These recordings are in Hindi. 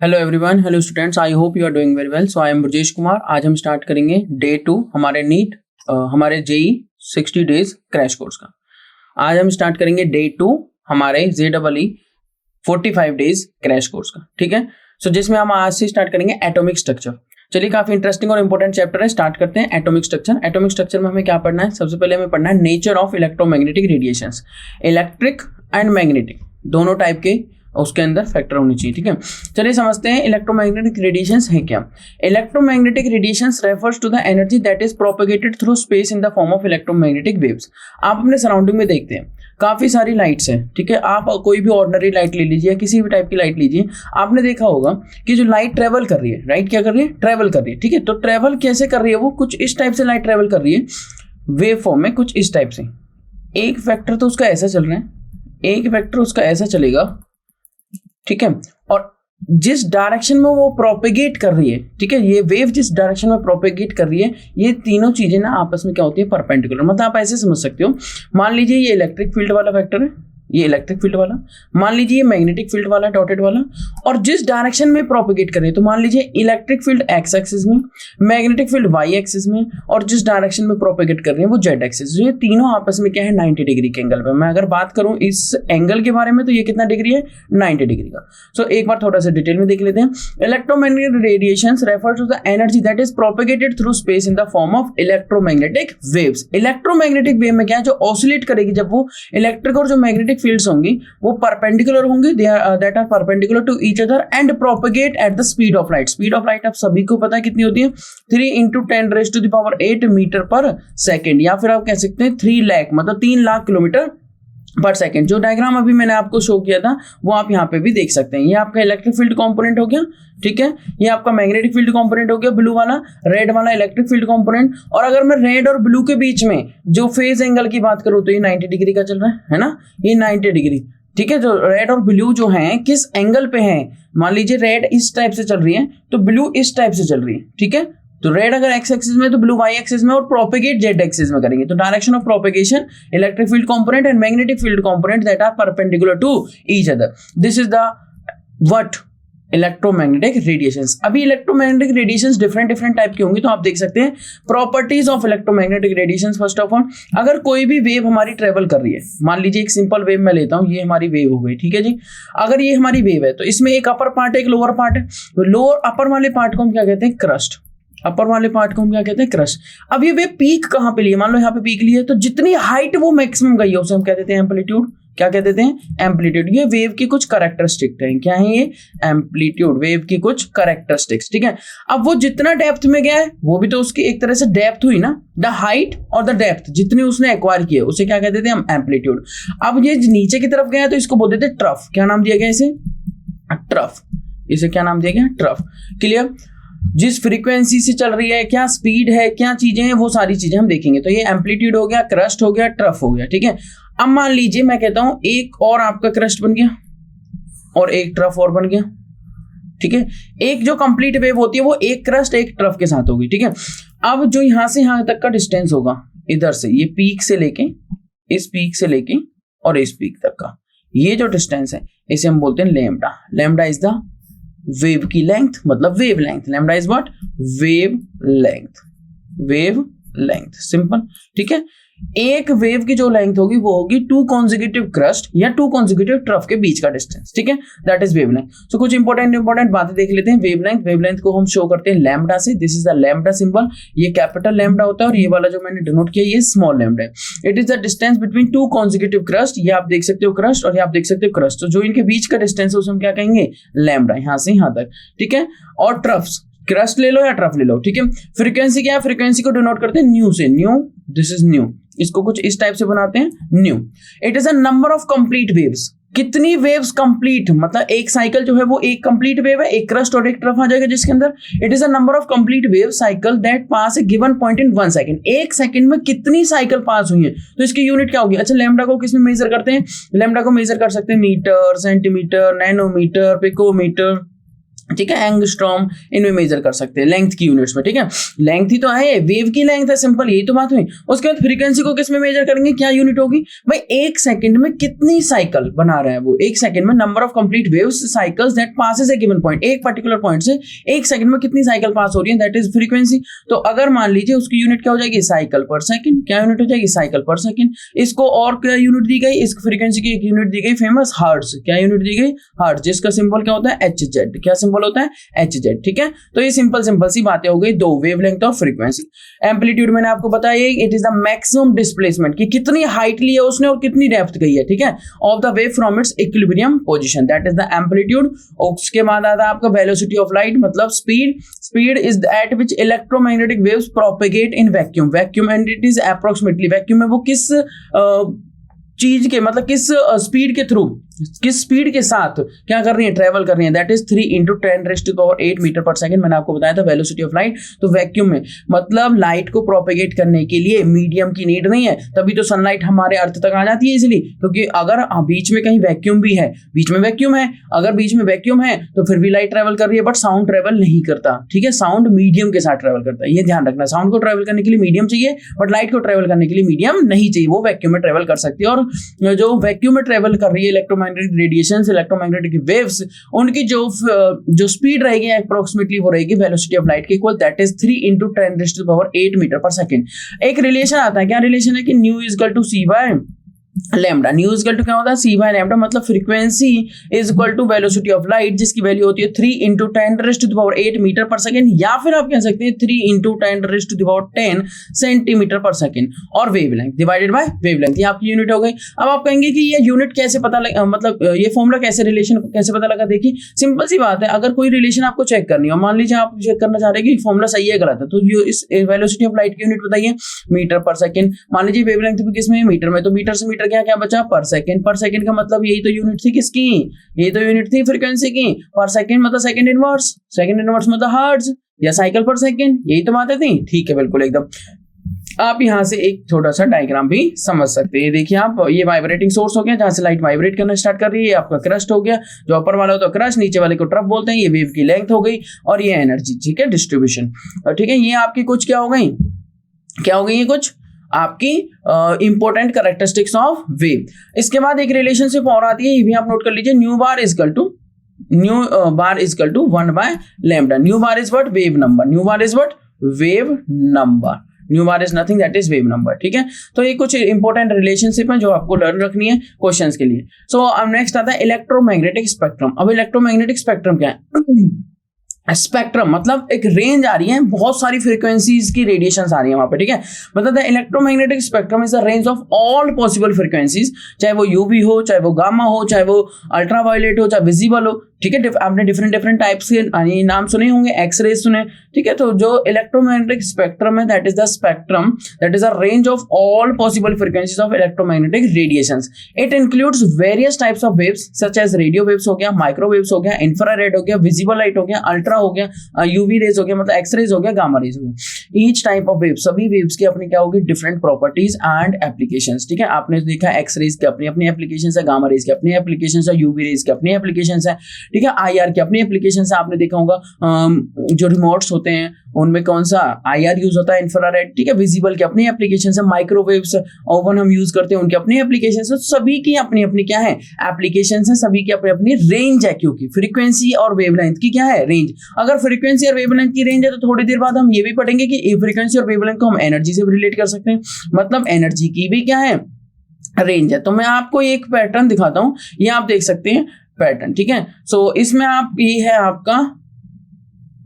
Hello everyone, hello students, I hope you are doing very well. So I am Brajesh Kumar. आज हम स्टार्ट करेंगे डे 2 हमारे नीट हमारे जेई 60 डेज क्रैश कोर्स का। आज हम स्टार्ट करेंगे डे 2 हमारे जेईई 45 डेज क्रैश कोर्स का, ठीक है। सो जिसमें हम आज से स्टार्ट करेंगे एटॉमिक स्ट्रक्चर। चलिए, काफी इंटरेस्टिंग और इंपॉर्टेंट चैप्टर है, स्टार्ट करते हैं। Atomic structure. एटॉमिक स्ट्रक्चर में हमें क्या पढ़ना है? सबसे पहले हमें पढ़ना है nature of electromagnetic radiations. Electric and magnetic दोनों टाइप के उसके अंदर फैक्टर होने चाहिए, ठीक है। चलिए समझते हैं इलेक्ट्रोमैग्नेटिक रेडिएशंस है क्या। Electromagnetic radiations refers to the energy that is propagated through space in the form of electromagnetic waves. आप अपने सराउंडिंग में देखते हैं काफी सारी लाइट्स हैं, ठीक है। आप कोई भी ऑर्डिनरी लाइट ले लीजिए या किसी भी टाइप की लाइट लीजिए, आपने देखा होगा कि जो लाइट ट्रेवल कर रही है, राइट, क्या कर रही है? ट्रेवल कर रही है, ठीक है। तो ट्रेवल कैसे कर रही है? वो कुछ इस टाइप से लाइट ट्रेवल कर रही है वेव फॉर्म में, कुछ इस टाइप से। एक वेक्टर तो उसका ऐसा चल रहा है, एक वेक्टर उसका ऐसा चलेगा, ठीक है। और जिस डायरेक्शन में वो प्रोपेगेट कर रही है, ठीक है, ये वेव जिस डायरेक्शन में प्रोपेगेट कर रही है, ये तीनों चीजें ना आपस में क्या होती है? परपेंडिकुलर। मतलब आप ऐसे समझ सकते हो, मान लीजिए ये इलेक्ट्रिक फील्ड वाला वेक्टर है, ये इलेक्ट्रिक फील्ड वाला, मान लीजिए ये मैग्नेटिक फील्ड वाला डॉटेड वाला, और जिस डायरेक्शन में प्रोपेगेट कर रही है, तो मान लीजिए इलेक्ट्रिक फील्ड एक्स एक्सिस में, मैग्नेटिक फील्ड वाई एक्सिस में, और जिस डायरेक्शन में प्रोपेगेट कर रही है वो जेड एक्सिस। ये तीनों आपस में क्या है? 90 डिग्री के एंगल पे। मैं अगर बात करूं इस एंगल के बारे में तो ये कितना डिग्री है? 90 डिग्री का। सो एक बार थोड़ा सा डिटेल में देख लेते हैं। Electromagnetic radiations refer to the energy that is propagated through space in the form of electromagnetic waves. Electromagnetic wave में क्या है? जो ऑसिलेट करेगी, जब वो इलेक्ट्रिक और जो मैग्नेटिक फील्ड्स होंगी वो परपेंडिकुलर होंगी, that are perpendicular to each other and propagate at the speed of light. Speed of light आप सभी को पता है कितनी होती है? 3 × 10⁸ मीटर पर सेकेंड, या फिर आप कह सकते हैं 3 लाख, मतलब 3 लाख किलोमीटर पर सेकेंड। जो डायग्राम अभी मैंने आपको शो किया था वो आप यहाँ पे भी देख सकते हैं। ये आपका इलेक्ट्रिक फील्ड कंपोनेंट हो गया, ठीक है। ये आपका मैग्नेटिक फील्ड कंपोनेंट हो गया, ब्लू वाला, रेड वाला इलेक्ट्रिक फील्ड कंपोनेंट। और अगर मैं रेड और ब्लू के बीच में जो फेज एंगल की बात करूं तो ये 90 डिग्री का चल रहा है ना, ये 90 डिग्री, ठीक है। जो रेड और ब्लू जो हैं किस एंगल पे हैं? मान लीजिए रेड इस टाइप से चल रही है तो ब्लू इस टाइप से चल रही है, ठीक है। तो रेड अगर एक्स एक्सिस में तो ब्लू वाई एक्सिस में, और प्रोपेगेट जेड एक्सिस में करेंगे। तो direction of propagation electric field component and magnetic field component that are perpendicular to each other. This is the what? Electromagnetic radiations. अभी इलेक्ट्रोमैग्नेटिक रेडिएशंस डिफरेंट टाइप की होंगी, तो आप देख सकते हैं properties of electromagnetic radiations. First of all, अगर कोई भी वेव हमारी ट्रेवल कर रही है, मान लीजिए एक सिंपल वेव मैं लेता हूं, ये हमारी वेव हो गई, ठीक है जी। अगर ये हमारी वेव है तो इसमें एक अपर पार्ट है, एक लोअर पार्ट है। लोअर अपर वाले पार्ट को हम क्या कहते हैं? क्रस्ट। अपर वाले पार्ट को हम क्या कहते हैं? क्रस्ट। अब ये वेव पीक कहां पे ली है? मान लो यहाँ पे पीक ली है, तो जितनी हाइट वो मैक्सिमम गई है उसे हम क्या देते हैं? एम्पलीट्यूड। क्या कह देते हैं? एम्पलीट्यूड। ये वेव की कुछ कैरेक्टरिस्टिक है। क्या है ये? एम्पलीट्यूड, वेव की कुछ कैरेक्टरिस्टिक्स, ठीक है। अब वो जितना डेप्थ में गया है वो भी तो उसकी एक तरह से डेप्थ हुई ना, द हाइट और द डेप्थ जितनी उसने एक्वायर की है उसे क्या कह देते हैं? हम एम्पलीट्यूड। अब ये नीचे की तरफ गया है तो इसको बोल देते हैं ट्रफ। क्या नाम दिया गया इसे? ट्रफ। इसे क्या नाम दिया गया? ट्रफ। क्लियर? जिस फ्रीक्वेंसी से चल रही है, क्या स्पीड है, क्या चीजें हैं, वो सारी चीजें हम देखेंगे। तो ये एम्पलीट्यूड हो गया, क्रस्ट हो गया, ट्रफ हो गया, ठीक है। अब मान लीजिए मैं कहता हूं एक और आपका क्रस्ट बन गया और एक ट्रफ और बन गया, ठीक है। एक जो कंप्लीट वेव होती है वो एक क्रस्ट एक ट्रफ के साथ होगी, ठीक है। अब जो यहां से यहां तक का डिस्टेंस होगा, इधर से ये पीक से लेके इस पीक से लेके और इस पीक तक का ये जो डिस्टेंस है इसे हम बोलते हैं lambda. Lambda is the wave की लेंथ, मतलब wave length. Lambda is what? Wave length. Wave length, simple, ठीक है। एक वेव की जो लेंथ होगी वो होगी 2 कॉन्जिक्यूटिव क्रस्ट या 2 कॉन्जिक्यूटिव ट्रफ के बीच का डिस्टेंस, ठीक है। That is wavelength. So कुछ इंपॉर्टेंट बातें देख लेते हैं। वेव लेंथ को हम शो करते हैं लैम्डा से। This is the lambda symbol. ये कैपिटल लैम्डा होता है और ये वाला जो मैंने डिनोट किया ये स्मॉल लैम्डा है। It is the distance between 2 consecutive crust. ये आप देख सकते हो क्रस्ट और ये आप देख सकते हो क्रस्ट। तो जो इनके बीच का डिस्टेंस है उसे हम क्या कहेंगे? लैम्डा, यहां से यहां तक, ठीक है। और ट्रफ्स, क्रस्ट ले लो या ट्रफ ले लो, ठीक है। फ्रीक्वेंसी क्या है? फ्रीक्वेंसी को डिनोट करते हैं न्यू से। New, this is new. इसको कुछ इस टाइप से बनाते हैं, new. It is a number of complete waves. कितनी वेव्स कंप्लीट, मतलब एक साइकिल जो है वो एक कंप्लीट वेव है, एक क्रस्ट और एक ट्रफ आ जाएगा जिसके अंदर। It is a number of complete wave cycle that pass A given point in 1 second. एक सेकंड में कितनी साइकिल पास हुई है, तो इसकी यूनिट क्या होगी? अच्छा, लैम्डा को किसमें मेजर करते हैं? लैम्डा को मेजर कर सकते हैं मीटर, सेंटीमीटर, नैनोमीटर, पिकोमीटर, ठीक है, एंगस्ट्रॉम इनमें मेजर कर सकते हैं लेंथ की यूनिट्स में। ठीक है, लेंथ ही तो है, वेव की लेंथ है, सिंपल यही तो बात हुई। उसके बाद फ्रीक्वेंसी को किस में मेजर करेंगे, क्या यूनिट होगी भाई, एक सेकंड में कितनी साइकिल बना रहा है वो, एक सेकंड में number of complete waves cycles that passes A given point, एक पर्टिकुलर पॉइंट से एक सेकंड में कितनी साइकिल पास हो रही है, दैट इज फ्रीक्वेंसी। तो अगर मान लीजिए उसकी यूनिट क्या हो जाएगी, साइकिल पर सेकंड, क्या यूनिट हो जाएगी, साइकिल पर सेकंड। इसको और क्या यूनिट दी गई, इस फ्रीक्वेंसी की एक यूनिट दी गई फेमस, हर्ट्ज। क्या यूनिट दी गई, हर्ट्ज, जिसका सिंबल क्या होता है, HZ। क्या सिंबल होता है, HZ। ठीक है, तो ये सिंपल सी बातें हो गई, दो वेवलेंथ और फ्रीक्वेंसी। एम्पलीट्यूड मैंने आपको बताया, it is the maximum displacement, कि कितनी हाइट ली है उसने और कितनी डेप्थ गई है। ठीक है, of the wave from its equilibrium position, that is the amplitude. उसके बाद आता है आपका वेलोसिटी ऑफ लाइट, मतलब speed is eight which electromagnetic waves propagate in vacuum and it is approximately, vacuum में वो किस चीज के, मतलब किस स्पीड के थ्रू, किस स्पीड के साथ क्या कर रही है, ट्रेवल कर रही है, that is 3 × 10⁸ metre per second. मैंने आपको बताया था वेलोसिटी ऑफ लाइट। तो वैक्यूम में मतलब लाइट को प्रोपेगेट करने के लिए मीडियम की नीड नहीं है, तभी तो सनलाइट हमारे अर्थ तक आ जाती है इजिली, क्योंकि अगर बीच में कहीं वैक्यूम भी है, बीच में वैक्यूम है, अगर बीच में वैक्यूम है तो फिर भी लाइट ट्रेवल कर रही है, बट साउंड ट्रेवल नहीं करता। ठीक है, साउंड मीडियम के साथ ट्रेवल करता है, ये ध्यान रखना। साउंड को ट्रेवल करने के लिए मीडियम चाहिए, बट लाइट को ट्रेवल करने के लिए मीडियम नहीं चाहिए, वो वैक्यूम में ट्रेवल कर सकती है। और जो वैक्यूम में ट्रेवल कर रही है इलेक्ट्रोमैग्नेटिक रेडिएशन, इलेक्ट्रोमैग्नेटिक वेव्स, उनकी जो स्पीड रहेगी अप्रोक्सीमेटली वो रहेगी वेलोसिटी ऑफ लाइट के equal, that is 3 × 10⁸ metre per second. एक रिलेशन आता है, क्या रिलेशन है कि nu is equal to C by lambda. Nu is equal to क्या होता है, C बाय लैम्डा, मतलब frequency is equal to velocity of light, जिसकी वैल्यू होती है 3 × 10⁸ मीटर पर सेकंड, या फिर आप कह सकते हैं 3 × 10⁻10 सेंटीमीटर पर सेकंड। और वेवलेंथ डिवाइडेड बाय वेवलेंथ, ये आपकी यूनिट हो गई। अब आप कहेंगे कि ये यूनिट कैसे पता लगा, मतलब ये फॉर्मूला कैसे, रिलेशन कैसे पता लगा। देखिए सिंपल सी बात है, अगर कोई रिलेशन आपको चेक करनी हो, मान लीजिए आप चेक करना चाह रहे हैं कि फॉर्मूला सही है गलत है, तो इस वेलोसिटी ऑफ लाइट की यूनिट बताइए, मीटर पर सेकंड। मान लीजिए वेवलेंथ भी किसमें, मीटर में, तो मीटर से मीटर क्या बचा, पर सेकंड। पर सेकंड का मतलब यही तो यूनिट थी किसकी, यही तो यूनिट थी फ्रीक्वेंसी की। पर सेकंड मतलब सेकंड इनवर्स मतलब हर्ट्ज या साइकिल पर सेकंड, यही तो बातें थी। ठीक है, बिल्कुल एकदम। आप यहां से एक छोटा सा डायग्राम भी समझ सकते हैं। देखिए आप, ये वाइब्रेटिंग सोर्स हो गया जहां से लाइट वाइब्रेट करना स्टार्ट कर रही है, आपका क्रस्ट हो गया, जो अपर वाला होता है क्रस्ट, नीचे वाले को ट्रफ बोलते हैं। ये वेव की लेंथ हो गई और ये एनर्जी, ठीक है, डिस्ट्रीब्यूशन। ठीक है, ये आपकी कुछ क्या हो गई, ये कुछ आपकी इंपॉर्टेंट कैरेक्टरिस्टिक्स ऑफ वेव। इसके बाद एक रिलेशनशिप और आती है, ये भी आप नोट कर लीजिए, nu bar is equal to 1 by lambda. Nu bar is what, wave number. Nu bar is what, wave number. Nu bar is nothing, that is wave number. ठीक है, तो ये कुछ इंपॉर्टेंट रिलेशनशिप है जो आपको लर्न रखनी है क्वेश्चंस के लिए। सो अब नेक्स्ट आता है इलेक्ट्रोमैग्नेटिक स्पेक्ट्रम। अब इलेक्ट्रोमैग्नेटिक स्पेक्ट्रम क्या है, स्पेक्ट्रम मतलब एक रेंज आ रही है, बहुत सारी फ्रीक्वेंसीज की रेडिएशंस आ रही है वहां पे। ठीक है, मतलब the electromagnetic spectrum is the range of all possible frequencies, चाहे वो यूवी हो, चाहे वो गामा हो, चाहे वो अल्ट्रावायलेट हो, चाहे विजिबल हो। ठीक है, आपने डिफरेंट टाइप्स के नाम सुने होंगे, एक्सरेज सुने। ठीक है, तो जो इलेक्ट्रोमैग्नेटिक स्पेक्ट्रम है, that is the spectrum, that is the range of all possible frequencies of electromagnetic radiations. It includes various types of waves such as radio waves हो गया, माइक्रोवेव्स हो गया, इंफ्रारेड हो गया, विजिबल लाइट हो गया, अल्ट्रा हो गया, यूवी रेज हो गया, मतलब एक्सरेज हो गया, गामा रेज हो गया। ईच टाइप ऑफ वेव, सभी वेव्स की अपनी क्या होगी, डिफरेंट प्रॉपर्टीज एंड एप्लीकेशंस। ठीक है, आपने देखा एक्सरेज की अपनी अपनी एप्लीकेशंस है, गामा रेज की अपनी एप्लीकेशंस है, यूवी रेज की अपनी एप्लीकेशंस है। ठीक है, IR की अपनी एप्लीकेशंस है। आपने देखा होगा जो रिमोट्स होते हैं उनमें कौन सा IR यूज होता है, इंफ्रारेड। ठीक है, विजिबल की अपनी एप्लीकेशंस है, माइक्रोवेव्स ओवन हम यूज करते हैं, उनकी अपनी एप्लीकेशंस है। सभी की अपनी अपनी क्या है, एप्लीकेशंस है, सभी की अपनी अपनी रेंज है, क्योंकि फ्रीक्वेंसी और वेवलेंथ की क्या है, रेंज। अगर फ्रीक्वेंसी और वेवलेंथ की रेंज है तो थोड़ी देर बाद हम ये भी पढ़ेंगे कि फ्रीक्वेंसी और वेवलेंथ को हम एनर्जी से रिलेट कर सकते हैं, मतलब एनर्जी की भी क्या है, रेंज है। तो मैं आपको एक पैटर्न दिखाता हूं, ये आप देख सकते हैं पैटर्न। ठीक है, सो इसमें ये है आपका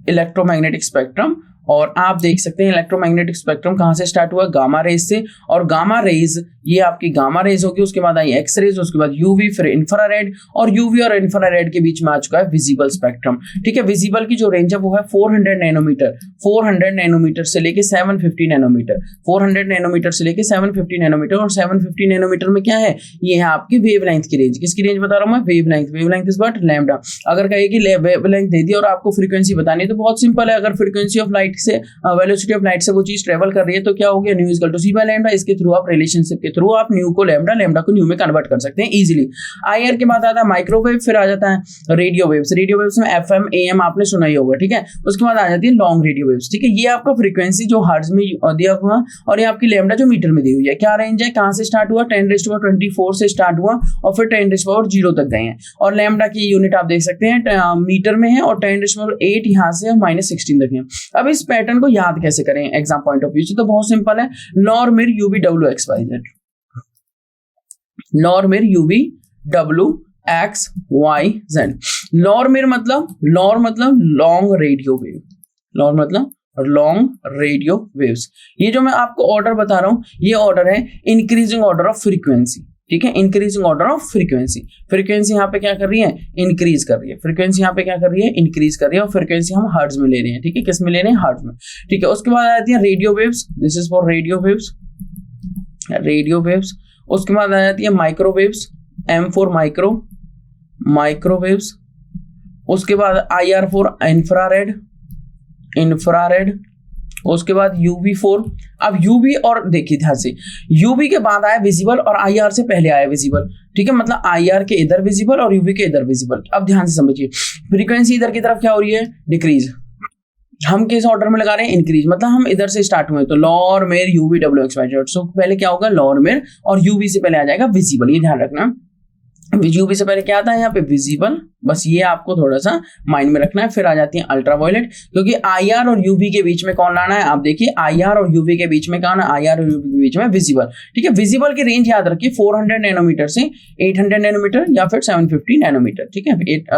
इलेक्ट्रोमैग्नेटिक स्पेक्ट्रम, और आप देख सकते हैं इलेक्ट्रोमैग्नेटिक स्पेक्ट्रम कहां से स्टार्ट हुआ, गामा रेज से, और गामा रेज ये आपकी गामा रेज होगी, उसके बाद आई एक्स रेज, उसके बाद यूवी, फिर इंफ्रारेड, और यूवी और इंफ्रारेड के बीच में आ चुका है विजिबल स्पेक्ट्रम। ठीक है, विजिबल की जो रेंज है वो है 400 नैनोमीटर, 400 नैनोमीटर से लेके 750 नैनोमीटर, 400 नैनोमीटर से लेके 750 नैनोमीटर। और 750 नैनोमीटर में क्या है, ये है आपकी वेवलेंथ की रेंज। किसकी रेंज बता रहा हूं मैं, वेवलेंथ इज व्हाट, लैम्डा। अगर कहे कि वेवलेंथ दे दी और आपको फ्रीक्वेंसी बतानी है तो बहुत सिंपल है, अगर फ्रीक्वेंसी ऑफ लाइट से, वेलोसिटी ऑफ लाइट से वो चीज ट्रेवल कर रही है तो क्या हो गया, nu is equal to C by lambda. इसके थ्रू आप रिलेशनशिप के के थ्रू आप न्यू को लैम्डा, लैम्डा को न्यू में कन्वर्ट कर सकते हैं इजीली। IR के बाद आता है माइक्रोवेव, फिर आ जाता है रेडियो वेव्स। रेडियो वेव्स में FM AM आपने सुना ही होगा, ठीक है। उसके बाद आ जाती है लॉन्ग रेडियो वेव्स, ठीक है। ये आपका फ्रीक्वेंसी जो हर्ट्ज में दिया हुआ और ये आपकी लैम्डा जो मीटर में दी हुई है। क्या रेंज है, कहां से स्टार्ट हुआ, 10⁻24 से स्टार्ट हुआ और फिर 10⁻0 तक गए हैं। और लैम्डा की यूनिट आप देख सकते हैं मीटर में है और 10⁻8 यहाँ से -16 तक है। अब इस पैटर्न को याद कैसे करें एग्जाम पॉइंट ऑफ व्यू से, तो बहुत सिंपल है। नॉर्मिर UV WXYZ। नॉर्मिर मतलब लॉन्ग रेडियो वेव, नॉर्म मतलब लॉन्ग रेडियो वेव्स। ये जो मैं आपको ऑर्डर बता रहा हूं ये ऑर्डर है इंक्रीजिंग ऑर्डर ऑफ फ्रीक्वेंसी, ठीक है। Increasing order of frequency, frequency यहाँ पे क्या कर रही है, इंक्रीज कर रही है। फ्रीक्वेंसी यहाँ पे क्या कर रही है, इंक्रीज कर रही है और फ्रीक्वेंसी हम हर्ट्ज में ले रहे हैं, ठीक है। किस में ले रहे हैं, हर्ट्ज में, ठीक है। उसके बाद आ जाती है radio waves, this is for radio waves, radio waves. उसके बाद आ जाती है माइक्रोवेव्स, M फॉर माइक्रोवेव्स। उसके बाद IR फॉर इंफ्रारेड। उसके बाद UV फॉर, अब UV और देखिए ध्यान से, UV के बाद आया विजिबल और IR से पहले आया विजिबल, ठीक है। मतलब IR के इधर विजिबल और UV के इधर विजिबल। अब ध्यान से समझिए, फ्रीक्वेंसी इधर की तरफ क्या हो रही है, डिक्रीज। हम किस ऑर्डर में लगा रहे हैं, इंक्रीज, मतलब हम इधर से स्टार्ट हुए तो लॉर्मिर UV WXYZ। सो पहले क्या होगा, लॉर्मिर और UV से पहले आ जाएगा विजिबल, ये ध्यान रखना। UV से पहले क्या आता है यहाँ पे, विजिबल, बस ये आपको थोड़ा सा माइंड में रखना है। फिर आ जाती है अल्ट्रावायलेट, क्योंकि IR और UV के बीच में कौन लाना है, आप देखिए IR और UV के बीच में कौन है, IR और UV के बीच में विजिबल, ठीक है। विजिबल की रेंज याद रखिए 400 नैनोमीटर से 800 नैनोमीटर या फिर 750 नैनोमीटर, ठीक है।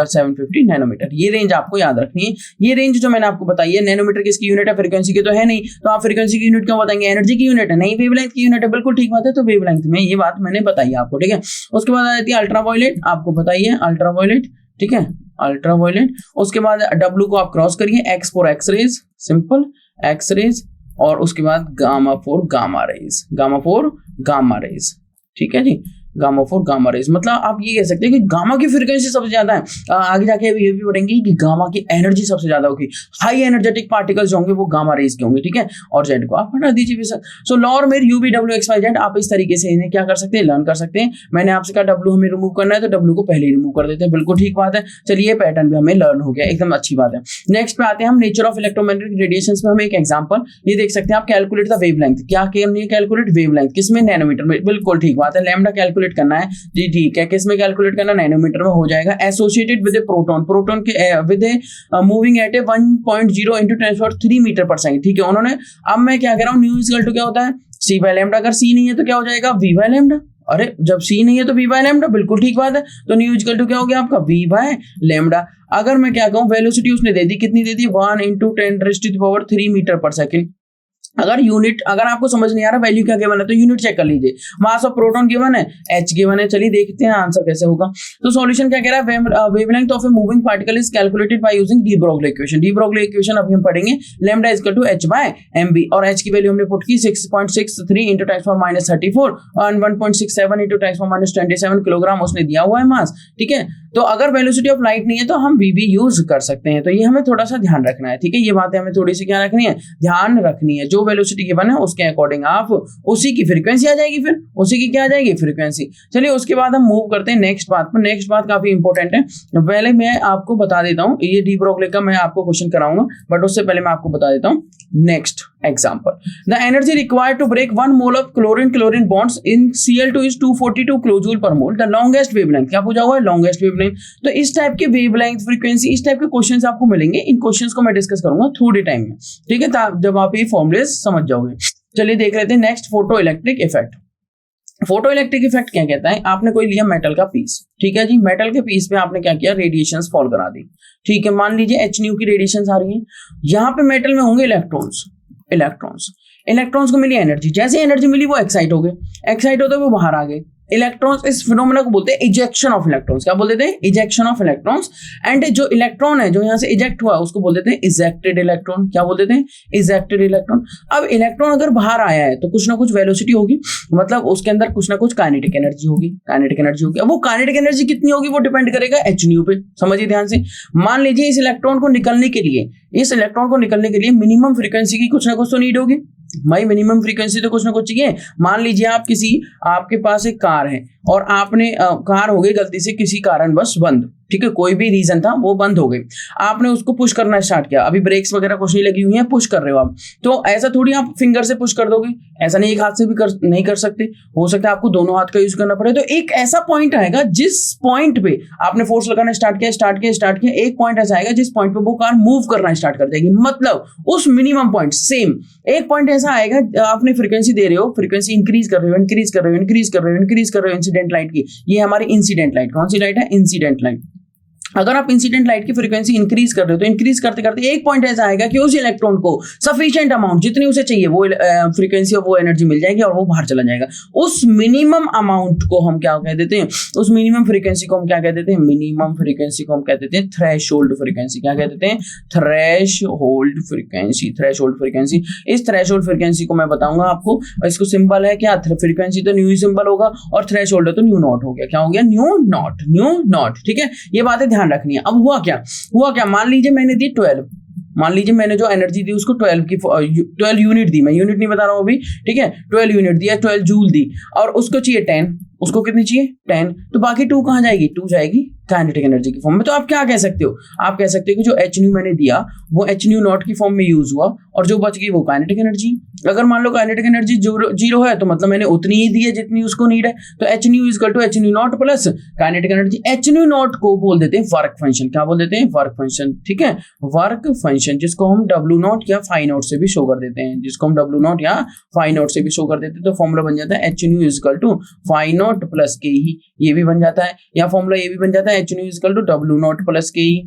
750 नैनोमीटर, ये रेंज आपको याद रखनी है। ये रेंज जो मैंने आपको बताई है, नैनोमीटर किसकी यूनिट है, फ्रीक्वेंसी की तो है नहीं, तो आप फ्रीक्वेंसी की यूनिट क्यों बताएंगे, एनर्जी की यूनिट है, नहीं वेवलेंथ की यूनिट है, बिल्कुल ठीक बात है। तो वेवलेंथ में ये बात मैंने बताई आपको, ठीक है। उसके बाद आ जाती है अल्ट्रावायलेट, आपको बताइए अल्ट्रावायलेट, ठीक है, अल्ट्रावायलेट। उसके बाद W को आप क्रॉस करिए, X for X rays, simple X rays. और उसके बाद गामा फॉर गामा रेज, ठीक है जी, गामा फॉर गामा रेज। मतलब आप ये कह सकते हैं कि गामा की फ्रीक्वेंसी सबसे ज्यादा है। आगे जाके अभी ये भी पढ़ेंगे कि गामा की एनर्जी सबसे ज्यादा होगी, हाई एनर्जेटिक पार्टिकल्स होंगे वो गामा रेज के होंगे, ठीक है। और Z को आप हटा दीजिए भी सर। सो लॉर्मिर UV WXYZ आप इस तरीके से इन्हें क्या कर सकते हैं, लर्न कर सकते हैं। मैंने आपसे कहा W हमें रिमूव करना है तो W को पहले ही रिमूव कर देते हैं, बिल्कुल ठीक बात है। चलिए ये पैटर्न भी हमें लर्न हो गया, एकदम अच्छी बात है। नेक्स्ट पे आते हैं हम नेचर ऑफ इलेक्ट्रोमैग्नेटिक रेडिएशंस में। हम एक एग्जांपल ये देख सकते हैं आप, कैलकुलेट द वेवलेंथ। क्या करनी है, कैलकुलेट वेवलेंथ, किसमें, नैनोमीटर में, बिल्कुल ठीक बात है। लैम्डा कैलकुलेट करना है, ठीक है, किसमें कैलकुलेट करना, नैनोमीटर में हो जाएगा। एसोसिएटेड विद ए प्रोटॉन के with a moving at a 1.0 × 10⁻³ metre per second, ठीक है। उन्होंने, अब मैं क्या कह रहा हूं, न्यू इक्वल टू क्या होता है, C/λ। अगर C नहीं है तो क्या हो जाएगा, V/λ। अरे जब C नहीं है तो V/λ, बिल्कुल ठीक बात है। तो न्यू इक्वल टू क्या हो गया आपका, V/λ। अगर मैं क्या कहूं, वेलोसिटी उसने दे दी, कितनी दे दी, 1 × 10⁻³ मीटर पर सेकंड। अगर यूनिट, अगर आपको समझ नहीं आ रहा वैल्यू क्या गिवन है तो यूनिट चेक कर लीजिए। मास ऑफ प्रोटॉन गिवन है, H गिवन है। चलिए देखते हैं आंसर कैसे होगा। तो सॉल्यूशन क्या कह रहा है, wavelength of a moving particle is calculated by using de Broglie equation. De Broglie equation अभी हम पढ़ेंगे, lambda is equal to H/mv और H की वैल्यू हमने पुट की 6.63 × 10⁻34 और 1.67 × 10⁻27 किलोग्राम उसने दिया हुआ है मास, ठीक है। तो अगर वेलोसिटी ऑफ लाइट नहीं है तो हम VV यूज कर सकते हैं। तो ये हमें थोड़ा सा ध्यान रखना है, ठीक है। ये बातें हमें थोड़ी सी क्या रखनी है, ध्यान रखनी है। जो वेलोसिटी गिवन है उसके अकॉर्डिंग आप उसी की फ्रीक्वेंसी आ जाएगी, फिर उसी की क्या आ जाएगी, फ्रीक्वेंसी। चलिए उसके बाद हम मूव करते हैं नेक्स्ट बात पर। नेक्स्ट बात काफी इंपॉर्टेंट है, पहले मैं आपको बता देता हूँ, ये डी ब्रोगली का मैं आपको क्वेश्चन कराऊंगा, बट उससे पहले मैं आपको बता देता हूँ next example. The energy required to break 1 mole of chlorine bonds in Cl2 is 242 kilojoule पर मोल। द लॉन्गेस्ट वेवलेंथ, क्या पूछा हुआ है, लॉन्गेस्ट वेवलेंथ। तो इस टाइप के वेवलेंथ, फ्रीक्वेंसी, इस टाइप के क्वेश्चंस आपको मिलेंगे। इन क्वेश्चंस को मैं डिस्कस करूंगा थ्रू डी टाइम में, ठीक है, जब आप ये फॉर्मूले समझ जाओगे। चलिए देख लेते हैं next, photo electric effect. Photo electric effect क्या कहता है, आपने कोई लिया मेटल का पीस, ठीक है जी, मेटल के पीस पे आपने क्या किया, रेडिएशंस फॉल करा दी, ठीक है। मान लीजिए H/nu की रेडिएशंस आ रही हैं, यहाँ पे मेटल में होंगे इलेक्ट्रॉन्स को मिली एनर्जी, जैसे एनर्जी मिली वो एक्साइट हो गए, एक्साइट होते वो बाहर आ गए। इलेक्ट्रॉन्स, इस फिनोमेना को बोलते हैं इजेक्शन ऑफ इलेक्ट्रॉन्स। क्या बोलते थे, इजेक्शन ऑफ इलेक्ट्रॉन्स। एंड जो इलेक्ट्रॉन है जो यहाँ से इजेक्ट हुआ उसको बोलते थे इजेक्टेड इलेक्ट्रॉन। क्या बोलते थे, इजेक्टेड इलेक्ट्रॉन। अब इलेक्ट्रॉन अगर बाहर आया है तो कुछ ना कुछ वेलोसिटी होगी, मतलब उसके अंदर कुछ ना कुछ काइनेटिक एनर्जी होगी, अब वो काइनेटिक एनर्जी कितनी होगी वो डिपेंड करेगा H/nu पे। समझिए ध्यान से, मान लीजिए इस इलेक्ट्रॉन को निकलने के लिए मिनिमम फ्रीक्वेंसी की कुछ ना कुछ तो नीड होगी, भाई मिनिमम फ्रीक्वेंसी तो कुछ ना कुछ चाहिए। मान लीजिए आपके पास एक कार है और आपने कार हो गई गलती से किसी कारणवश बंद, ठीक है, कोई भी रीजन था वो बंद हो गई, आपने उसको पुश करना स्टार्ट किया, अभी ब्रेक्स वगैरह कुछ नहीं लगी हुई है, पुश कर रहे हो आप, तो ऐसा थोड़ी आप फिंगर से पुश कर दोगे, ऐसा नहीं, एक हाथ से भी नहीं कर सकते, हो सकता है आपको दोनों हाथ का यूज करना पड़े। तो एक ऐसा पॉइंट आएगा जिस पॉइंट पे आपने फोर्स लगाना स्टार्ट किया, एक पॉइंट ऐसा आएगा जिस पॉइंट पे वो कार मूव करना स्टार्ट कर देगी, मतलब उस मिनिमम पॉइंट सेम एक पॉइंट ऐसा आएगा, आपने फ्रीक्वेंसी दे रहे हो, फ्रीक्वेंसी इंक्रीज कर रहे हो इंसिडेंट लाइट की, ये हमारी इंसिडेंट लाइट, कौन सी लाइट है, इंसिडेंट लाइट। अगर आप इंसिडेंट लाइट की फ्रीक्वेंसी इंक्रीज कर रहे हो तो इंक्रीज करते करते एक पॉइंट ऐसा आएगा कि उस इलेक्ट्रॉन को सफिशिएंट अमाउंट जितनी उसे चाहिए वो फ्रीक्वेंसी और वो एनर्जी मिल जाएगी और वो बाहर चला जाएगा। उस मिनिमम अमाउंट को हम क्या कह देते हैं, उस मिनिमम फ्रीक्वेंसी को हम क्या कह देते हैं, मिनिमम फ्रीक्वेंसी को हम कह देते हैं थ्रेशोल्ड फ्रीक्वेंसी। क्या कह देते हैं, थ्रेशोल्ड फ्रीक्वेंसी। इस थ्रेशोल्ड फ्रीक्वेंसी को मैं बताऊंगा आपको, इसको सिंबल है क्या, फ्रीक्वेंसी तो न्यू सिंबल होगा और थ्रेशोल्ड है तो न्यू नॉट हो गया, क्या हो गया, न्यू नॉट, ठीक है, ये बातें ध्यान रखनी है। अब हुआ क्या, मान लीजिए मैंने दी 12, मान लीजिए मैंने जो एनर्जी दी उसको 12 यूनिट दी, मैं यूनिट नहीं बता रहा हूं अभी, ठीक है, 12 यूनिट दिया, 12 जूल दी, और उसको चाहिए 10, उसको कितनी चाहिए 10, तो बाकी 2 कहां जाएगी, 2 जाएगी काइनेटिक एनर्जी की फॉर्म में। तो आप क्या कह सकते हो, आप कह सकते हो कि जो एच न्यू मैंने दिया वो एच न्यू नॉट की फॉर्म में यूज हुआ और जो बच गई वो काइनेटिक एनर्जी। अगर मान लो काइनेटिक एनर्जी 0 है तो मतलब मैंने उतनी ही दी है जितनी उसको नीड है, तो h nu equal to h nu naught plus kinetic energy. H nu naught को बोल देते हैं वर्क फंक्शन, क्या बोल देते हैं, वर्क फंक्शन, ठीक है, वर्क फंक्शन, जिसको हम डब्ल्यू नॉट या फाई नॉट से भी शो कर देते हैं, से भी शो कर देते हैं। तो फॉर्मूला बन जाता है h nu equal to phi naught plus के ही, ये भी बन जाता है, या फॉर्मूला ये भी बन जाता है h nu equal to W naught plus के ही,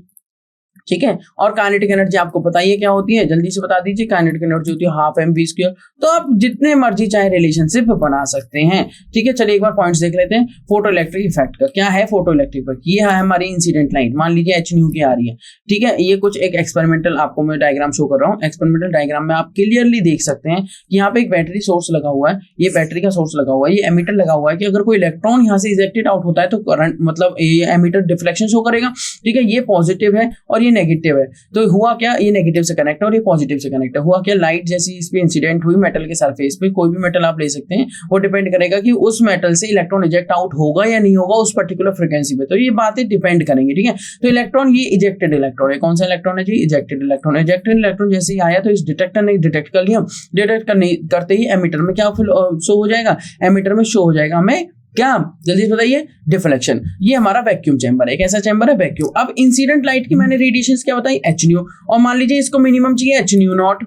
ठीक है। और काइनेटिक एनर्जी आपको पता ही है क्या होती है, जल्दी से बता दीजिए, काइनेटिक एनर्जी होती है हाफ mv²। तो आप जितने मर्जी चाहे रिलेशनशिप बना सकते हैं, ठीक है। चलिए एक बार पॉइंट्स देख लेते हैं। फोटो इलेक्ट्रिक इफेक्ट का क्या है, फोटो इलेक्ट्रिक इफेक्ट, ये है हमारी इंसिडेंट लाइट, मान लीजिए एच न्यू की आ रही है, ठीक है। ये कुछ एक एक्सपेरिमेंटल आपको मैं डायग्राम शो कर रहा हूँ, एक्सपेरिमेंटल डायग्राम में आप क्लियरली देख सकते हैं कि यहाँ पे एक बैटरी सोर्स लगा हुआ है, ये बैटरी का सोर्स लगा हुआ है, ये एमीटर लगा हुआ है कि अगर कोई इलेक्ट्रॉन यहाँ से इजेक्टेड आउट होता है तो करंट, मतलब ये एमीटर डिफ्लेक्शन शो करेगा, ठीक है। ये पॉजिटिव है और ये नेगेटिव है, तो हुआ क्या, ये नेगेटिव से कनेक्ट है और ये पॉजिटिव से कनेक्ट है। हुआ क्या, लाइट जैसी इस पे इंसिडेंट हुई मेटल के सरफेस पे, कोई भी मेटल आप ले सकते हैं, वो डिपेंड करेगा कि उस मेटल से इलेक्ट्रॉन इजेक्ट आउट होगा या नहीं होगा उस पर्टिकुलर फ्रीक्वेंसी पे, तो ये बातें डिपेंड करेंगे, ठीक है। तो इलेक्ट्रॉन, ये इजेक्टेड इलेक्ट्रॉन है, कौन सा इलेक्ट्रॉन है जी, इजेक्टेड इलेक्ट्रॉन। इजेक्टेड इलेक्ट्रॉन जैसे ही आया तो इस डिटेक्टर ने डिटेक्ट कर लिया, डिटेक्ट करते ही एमीटर में क्या शो हो जाएगा, एमीटर में शो हो जाएगा हमें क्या, जल्दी से बताइए, डिफ्लेक्शन। ये हमारा वैक्यूम चैम्बर है, कैसा चैम्बर है, वैक्यूम। अब इंसिडेंट लाइट की मैंने रेडिएशंस क्या बताई, एच न्यू, और मान लीजिए इसको मिनिमम चाहिए एच न्यू नॉट,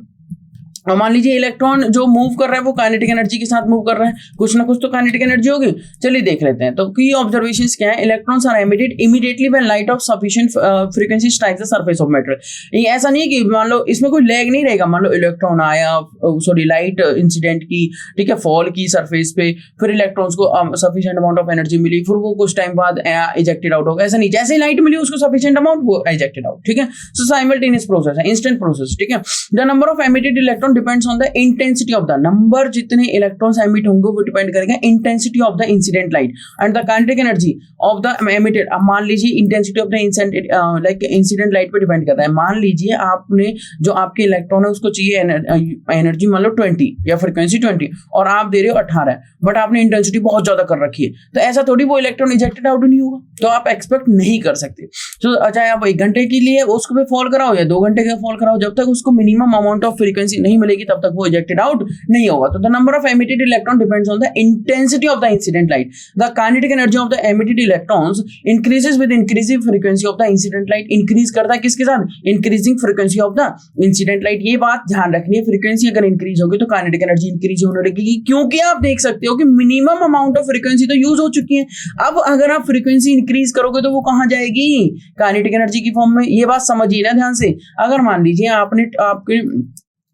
और मान लीजिए इलेक्ट्रॉन जो मूव कर रहा है वो काइनेटिक एनर्जी के साथ मूव कर रहा है, कुछ ना कुछ तो काइनेटिक एनर्जी होगी। चलिए देख लेते हैं। तो की ऑब्जर्वेशंस क्या है, electrons are emitted immediately when light of sufficient frequency strikes the surface of matter. ये ऐसा नहीं है कि मान लो इसमें कोई लैग नहीं रहेगा, मान लो इलेक्ट्रॉन आया, लाइट इंसिडेंट की, ठीक है, फॉल की सरफेस पे, फिर इलेक्ट्रॉन्स को सफिशिएंट अमाउंट ऑफ एनर्जी मिली, फिर वो कुछ टाइम बाद इजेक्टेड आउट होगा, ऐसा नहीं, जैसे ही लाइट मिली उसको सफिशिएंट अमाउंट, वो इजेक्टेड आउट, ठीक है। सो साइमल्टेनियस प्रोसेस है, इंस्टेंट प्रोसेस, ठीक है। The number of emitted electron depends on the intensity of the number, जितने इलेक्ट्रॉन्स एमिट होंगे वो डिपेंड करेगा intensity of the incident light and the kinetic energy of the emitted. अब मान लीजिए intensity of the incident light पे डिपेंड करता है। मान लीजिए आपने जो आपके इलेक्ट्रॉन है उसको चाहिए एनर्जी मान लो 20 या फ्रीक्वेंसी 20 और आप दे रहे हो 18, बट आपने इंटेंसिटी बहुत ज्यादा कर रखी है, तो ऐसा थोड़ी वो इलेक्ट्रॉन इजेक्टेड आउट नहीं होगा, तो आप एक्सपेक्ट नहीं कर सकते। तो चाहे आप 1 घंटे के लिए उसको भी फॉल कराओ या 2 घंटे का फॉल कराओ, जब तक उसको मिनिमम अमाउंट ऑफ फ्रीक्वेंसी नहीं मिलेगी तब तक वो इजेक्टेड आउट नहीं होगा। तो the number of emitted electron depends on the intensity of the incident light. The kinetic energy of the emitted electrons increases with increasing frequency of the incident light. Increase करता है किसके साथ, increasing frequency of the incident light. ये बात ध्यान रखनी है, फ्रीक्वेंसी अगर इंक्रीज होगी तो काइनेटिक एनर्जी इंक्रीज होने लगेगी, क्योंकि आप देख सकते हो कि मिनिमम अमाउंट ऑफ फ्रीक्वेंसी तो यूज हो चुकी है। अब अगर आप फ्रीक्वेंसी इंक्रीज करोगे तो वो कहां जाएगी, काइनेटिक एनर्जी की फॉर्म में। ये बात समझिए ना ध्यान से। अगर मान लीजिए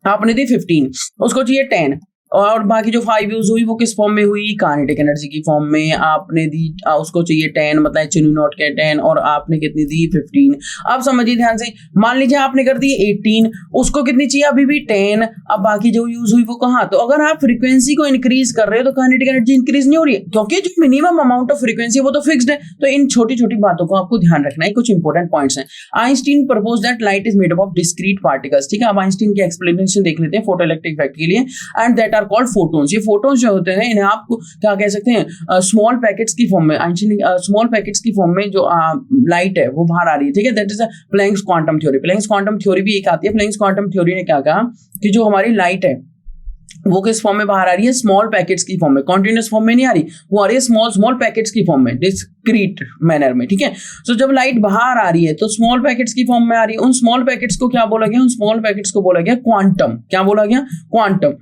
आपने दी 15, उसको चाहिए 10, और बाकी जो 5 यूज हुई वो किस फॉर्म में हुई, काइनेटिक एनर्जी की फॉर्म में। आपने दी उसको चाहिए 10, मतलब एच न्यू नॉट के 10, और आपने कितनी दी 15। अब समझिए ध्यान से, मान लीजिए आपने कर दी 18, उसको कितनी चाहिए अभी भी 10। अब बाकी जो यूज हुई वो कहाँ, तो अगर आप फ्रीक्वेंसी को इंक्रीज कर रहे हो तो काइनेटिक एनर्जी इंक्रीज नहीं हो रही है, क्योंकि जो मिनिमम अमाउंट ऑफ फ्रीक्वेंसी वो तो फिक्स्ड है। तो इन छोटी छोटी बातों को आपको ध्यान रखना है, कुछ इंपॉर्टेंट पॉइंट्स हैं। Einstein propose that light is made up of discrete particles, ठीक है। अब आइंस्टीन की एक्सप्लेनेशन देख लेते हैं फोटोइलेक्ट्रिक इफेक्ट के लिए। And that are called photons. ये फोटोन्स जो होते हैं इन्हें आप क्या कह सकते हैं, स्मॉल पैकेट्स की फॉर्म में। आइंस्टीन स्मॉल पैकेट्स की फॉर्म में जो लाइट है वो बाहर आ रही है, ठीक है। That is a Planck's quantum theory. Planck's quantum theory भी एक आती है। प्लैंक्स क्वांटम थ्योरी ने क्या कहा कि जो हमारी लाइट है वो किस फॉर्म में बाहर आ रही है, स्मॉल पैकेट्स की फॉर्म में। कॉन्टिन्यूस फॉर्म में नहीं आ रही, वो आ रही है स्मॉल स्मॉल पैकेट्स की फॉर्म में, डिस्क्रीट मैनर में, ठीक है। सो जब लाइट बाहर आ रही है तो स्मॉल पैकेट्स की फॉर्म में आ रही है। उन स्मॉल पैकेट्स को क्या बोला गया, उन स्मॉल पैकेट्स को बोला गया क्वांटम। क्या बोला गया, क्वांटम,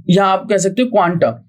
या आप कह सकते हो क्वांटम,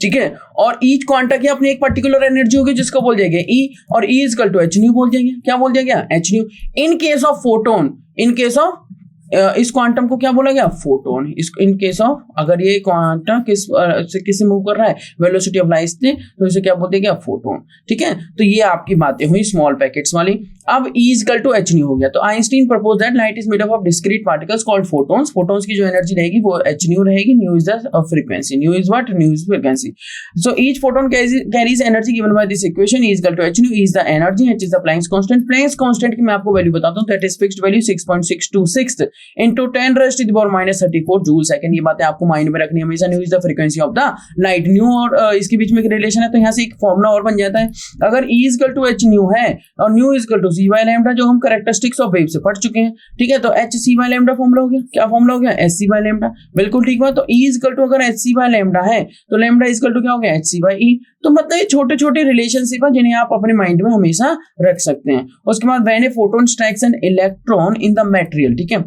ठीक है। और ईच क्वांटा की अपनी एक पर्टिकुलर एनर्जी होगी जिसको बोल जाएगा ई, और E is equal to h nu बोल जाएंगे। क्या बोल जाएगा, h nu. In case of photon, in case of इस क्वांटम को क्या बोला गया, फोटोन। इस इन केस ऑफ, अगर ये क्वांटम किससे मूव कर रहा है, वेलोसिटी ऑफ लाइट से, तो इसे क्या बोलते हैं, फोटोन, ठीक है। तो ये आपकी बातें हुई स्मॉल पैकेट्स वाली। अब E equal to h nu हो गया। तो Einstein propose that light is made up of discrete particles called photons. Photons की जो एनर्जी रहेगी वो एच न्यू रहेगी। Nu is the frequency, nu is what, nu is frequency. So each photon carries energy given by this equation. E equal to h nu, is the energy, h is the Planck's constant. Planck's constant की मैं आपको वैल्यू बताता हूं, that is fixed value 6.626 into 10 raised to the power minus 34 joule second. ये बातें आपको माइंड में रखनी है हमेशा। New is the frequency of the light. New और इसके बीच में एक रिलेशन है, तो यहाँ से एक फॉर्मूला और बन जाता है। अगर E equal to h nu है और nu equal to c by lambda, जो हम कैरेक्टरिस्टिक्स ऑफ वेव से पढ़ चुके हैं, ठीक है। तो h c by lambda formula हो गया। क्या फॉर्मूला हो गया, एच सी बाय लैम्डा, बिल्कुल ठीक बात। तो E इक्वल टू अगर एच सी बाय लैम्डा है तो लैम्डा इक्वल टू क्या हो गया, एच सी बाय ई। तो मतलब ये छोटे छोटे रिलेशनशिप है जिन्हें आप अपने माइंड में हमेशा रख सकते हैं। उसके बाद when a photon strikes an electron in the material, ठीक है,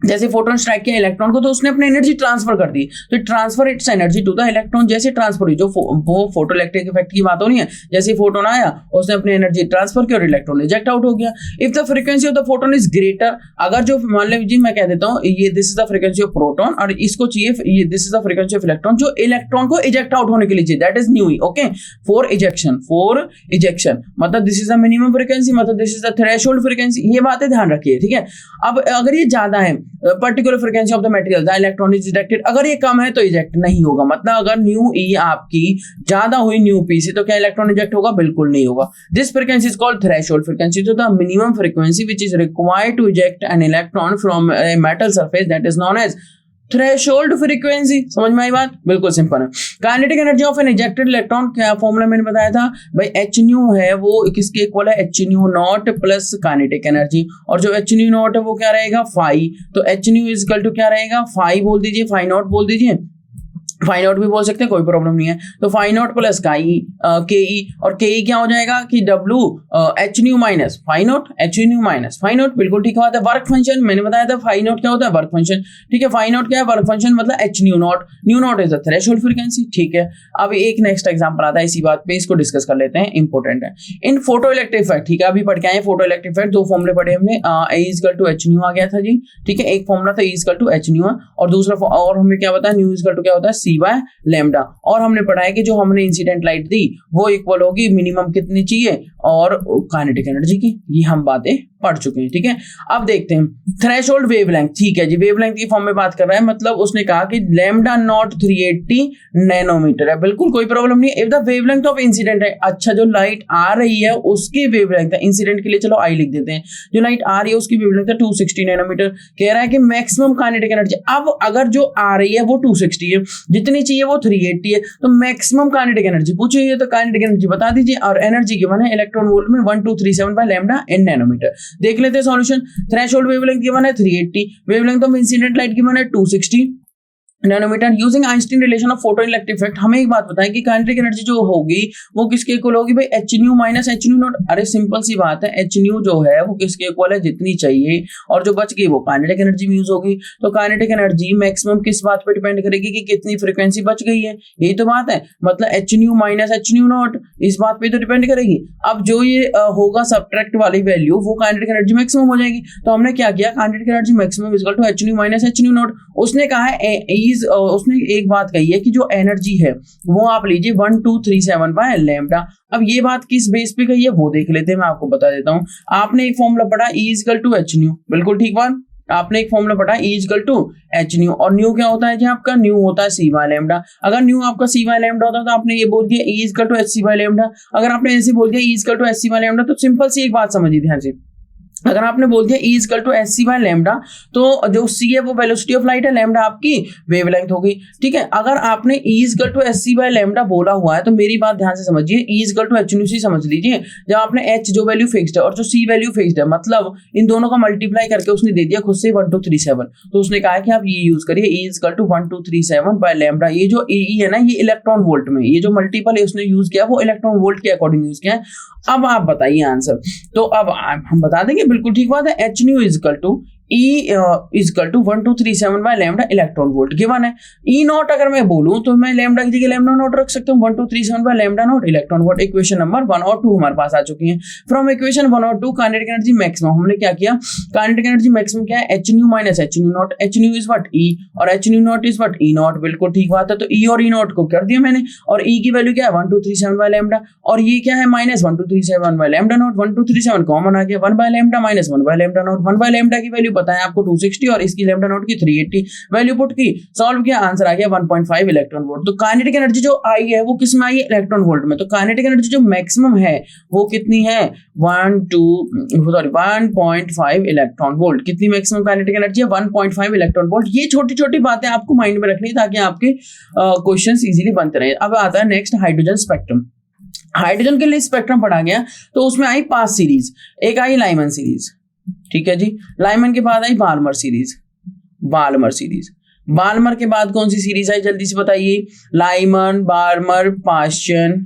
जैसे फोटोन स्ट्राइक किया इलेक्ट्रॉन को तो उसने अपनी एनर्जी ट्रांसफर कर दी, तो transfer its energy to the electron. जैसे ट्रांसफर हुई, जो वो फोटोइलेक्ट्रिक इफेक्ट की बात हो रही है, जैसे फोटोन आया उसने अपनी एनर्जी ट्रांसफर की और इलेक्ट्रॉन रिजेक्ट आउट हो गया। If the frequency of the photon is greater, अगर जो मान लीजिए मैं कह देता हूँ ये this is the frequency of proton और इसको चाहिए ये this is the frequency of electron, जो इलेक्ट्रॉन को इजेक्ट आउट होने के लिए चाहिए, that is nu E, okay. For ejection मतलब this is the minimum frequency, मतलब this is the threshold frequency. ये बातें ध्यान रखिए, ठीक है। अब अगर ये ज्यादा है, particular frequency of the material, the electron is ejected, अगर ये कम है तो इजेक्ट नहीं होगा। मतलब अगर न्यू ई आपकी ज्यादा हुई न्यू पी से, तो क्या इलेक्ट्रॉन इजेक्ट होगा, बिल्कुल नहीं होगा। This frequency is called threshold frequency, तो the minimum frequency which is required to eject an electron from a metal surface, that is known as threshold frequency. समझ में आई बात, बिल्कुल सिंपल है। Kinetic energy of an ejected electron, क्या फॉर्मूला मैंने बताया था भाई, एच न्यू है वो किसके इक्वल है, h nu naught plus kinetic energy, और जो एच न्यू नॉट है वो क्या रहेगा, फाई। तो h nu is equal to क्या रहेगा, फाई बोल दीजिए, फाई नॉट बोल दीजिए, फाई नॉट भी बोल सकते हैं, कोई प्रॉब्लम नहीं है। तो फाई नॉट प्लस के ई, और के ई क्या हो जाएगा कि W h nu minus phi naught, h nu minus phi naught, बिल्कुल ठीक बात है। वर्क फंक्शन मैंने बताया था, फाई नॉट क्या होता है, वर्क फंक्शन, ठीक है। फाई नॉट क्या है, वर्क फंक्शन, मतलब H nu not is the threshold frequency, ठीक है। अब एक नेक्स्ट एग्जांपल आता है इसी बात पे, इसको डिस्कस कर लेते हैं, इंपॉर्टेंट है। इन फोटो इलेक्ट्रिक इफेक्ट, ठीक है, अभी पढ़ के आए फोटो इलेक्ट्रिक इफेक्ट, दो फॉर्मूले पढ़े हमने, E is equal to h nu आ गया था जी, ठीक है। एक फॉर्मूला था E is equal to h nu, और दूसरा और हमें क्या बताया, न्यू इज इक्वल टू क्या होता है, सी बाय लैम्डा। और हमने पढ़ा है कि जो हमने इंसिडेंट लाइट दी वो इक्वल होगी मिनिमम कितनी चाहिए और काइनेटिक एनर्जी की, ये हम बातें पढ़ चुके हैं, ठीक है। अब देखते हैं थ्रेशोल्ड वेवलेंथ, ठीक है जी, वेवलेंथ की फॉर्म में बात कर रहा है, मतलब उसने कहा कि लैम्डा नॉट 380 नैनोमीटर है, बिल्कुल कोई प्रॉब्लम नहीं है। If the wavelength of incident है, अच्छा जो लाइट आ रही है उसकी वेवलेंथ है, इंसिडेंट के लिए चलो आई लिख देते हैं, जो लाइट आ रही है उसकी वेवलेंथ है 260 नैनोमीटर। कह रहा है कि मैक्सिमम काइनेटिक एनर्जी, अब अगर जो आ रही है वो 260 है, जितनी चाहिए वो 380 है, तो मैक्सिमम काइनेटिक एनर्जी पूछिए, तो काइनेटिक एनर्जी बता दीजिए, और एनर्जी गिवन है इलेक्ट्रॉन वोल्ट में 1237 बाय लैम्डा इन नैनोमीटर। देख लेते हैं सॉल्यूशन। थ्रेशोल्ड वेवलेंथ गिवन है 380, wavelength of incident light given है 260 nanometre. Using Einstein relation of photoelectric effect, हमें एक बात बताएं कि काइनेटिक एनर्जी जो होगी वो किसके इक्वल होगी भाई, H nu minus h nu not. अरे सिंपल सी बात है, एच न्यू जो है वो किसके इक्वल है, जितनी चाहिए, और जो बच गई वो काइनेटिक एनर्जी में यूज होगी। तो काइनेटिक एनर्जी मैक्सिमम किस बात पे डिपेंड करेगी कि कितनी फ्रीक्वेंसी बच गई है, यही तो बात है। मतलब H nu minus h nu not इस बात पे तो डिपेंड करेगी। अब जो ये होगा सबट्रैक्ट वाली वैल्यू, वो काइनेटिक एनर्जी मैक्सिमम हो जाएगी। तो हमने क्या किया, kinetic energy maximum equal to h nu minus h nu naught. उसने कहा है E चीज उसने एक बात कही है कि जो एनर्जी है वो आप लीजिए 1237 बाय लैम्डा। अब ये बात किस बेस पे कही है वो देख लेते हैं, मैं आपको बता देता हूँ। आपने एक फॉर्मूला पढ़ा E equal to h nu, बिल्कुल ठीक बात। आपने एक फॉर्मूला पढ़ा E equal to h nu, और न्यू क्या होता है जी आपका, न्यू होता है सी बाय लैम्डा। अगर न्यू आपका सी बाय लैम्डा होता तो आपने ये बोल दिया E equal to h c by lambda. अगर आपने ऐसे बोल दिया E equal to h c by lambda तो सिंपल सी एक बात समझिए ध्यान से, अगर आपने बोल दिया E equal to h c by lambda तो जो C है वो वेलोसिटी ऑफ लाइट है, लैम्डा आपकी वेवलेंथ हो गई, ठीक है। अगर आपने E equal to h c by lambda बोला हुआ है तो मेरी बात ध्यान से समझिए, E equal to h nu c समझ लीजिए। जब आपने H जो वैल्यू फिक्स्ड है और जो C वैल्यू फिक्स्ड है, मतलब इन दोनों का मल्टीप्लाई करके उसने दे दिया खुद से 1237, तो उसने कहा कि आप ये यूज करिए E equal to 1237 by lambda. ये जो E है ना ये इलेक्ट्रॉन वोल्ट में, ये जो मल्टीपल है उसने यूज किया वो इलेक्ट्रॉन वोल्ट के अकॉर्डिंग यूज किया है। अब आप बताइए आंसर, तो अब हम बता देंगे, बिल्कुल ठीक बात है। H nu equal to E equal to 1237 by lambda electron volt given है। E नॉट अगर मैं बोलूं तो मैं लैम्डा की जगह लैम्डा नॉट रख सकता हूं, 1237 by lambda not electron volt. Equation number 1 और 2 हमारे पास आ चुकी हैं। फ्रॉम इक्वेशन 1 और 2 काइनेटिक एनर्जी मैक्सिमम, हमने क्या किया, काइनेटिक एनर्जी मैक्सिमम क्या है, h nu minus h nu not. H nu is what E और H nu not is what E not, बिल्कुल ठीक बात है। तो E और E नॉट को कर दिया मैंने, और E की वैल्यू क्या है 1237 बाय लैम्डा, और ये क्या है minus 1237 by lambda naught. 1237 common आ गया, 1 by lambda minus 1 by lambda naught. 1 by lambda की वैल्यू पता है आपको 260 और इसकी लैम्डा नॉट की 380, वैल्यू पुट की, सॉल्व किया, आंसर आ गया 1.5 इलेक्ट्रॉन वोल्ट। तो काइनेटिक एनर्जी जो आई है वो किस में आई है, इलेक्ट्रॉन वोल्ट में। तो काइनेटिक एनर्जी जो मैक्सिमम है वो कितनी है, 1.5 इलेक्ट्रॉन वोल्ट। कितनी मैक्सिमम काइनेटिक एनर्जी है, 1.5 इलेक्ट्रॉन वोल्ट। ये छोटी छोटी बातें आपको माइंड में रखनी ताकि आपके क्वेश्चंस इजीली बनते रहे। अब आता है नेक्स्ट हाइड्रोजन स्पेक्ट्रम। हाइड्रोजन के लिए स्पेक्ट्रम पढ़ा गया तो उसमें आई 5 सीरीज, एक आई लाइमन सीरीज, ठीक है जी। लाइमन के बाद आई Balmer series, Balmer series. Balmer के बाद कौन सी सीरीज आई जल्दी से बताइए, लाइमन, बाल्मर, पाश्चन।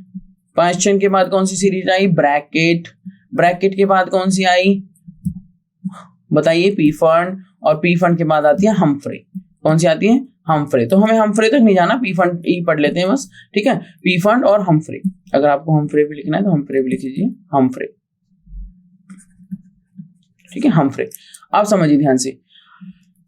पाश्चन के बाद कौन सी सीरीज आई, ब्रैकेट। ब्रैकेट के बाद कौन सी आई बताइए, पीफर्न। और पीफर्न के बाद आती है हम्फ्रे। कौन सी आती है, हम्फ्रे। तो हमें हम्फ्रे तक नहीं जाना, पीफर्न ही पढ़ लेते हैं बस, ठीक है। पीफर्न और हम्फ्रे, अगर आपको हम्फ्रे भी लिखना है तो हम्फ्रे भी लिख लीजिए, हम्फ्रे, ठीक है, हम्फ्रे। आप समझिए ध्यान से,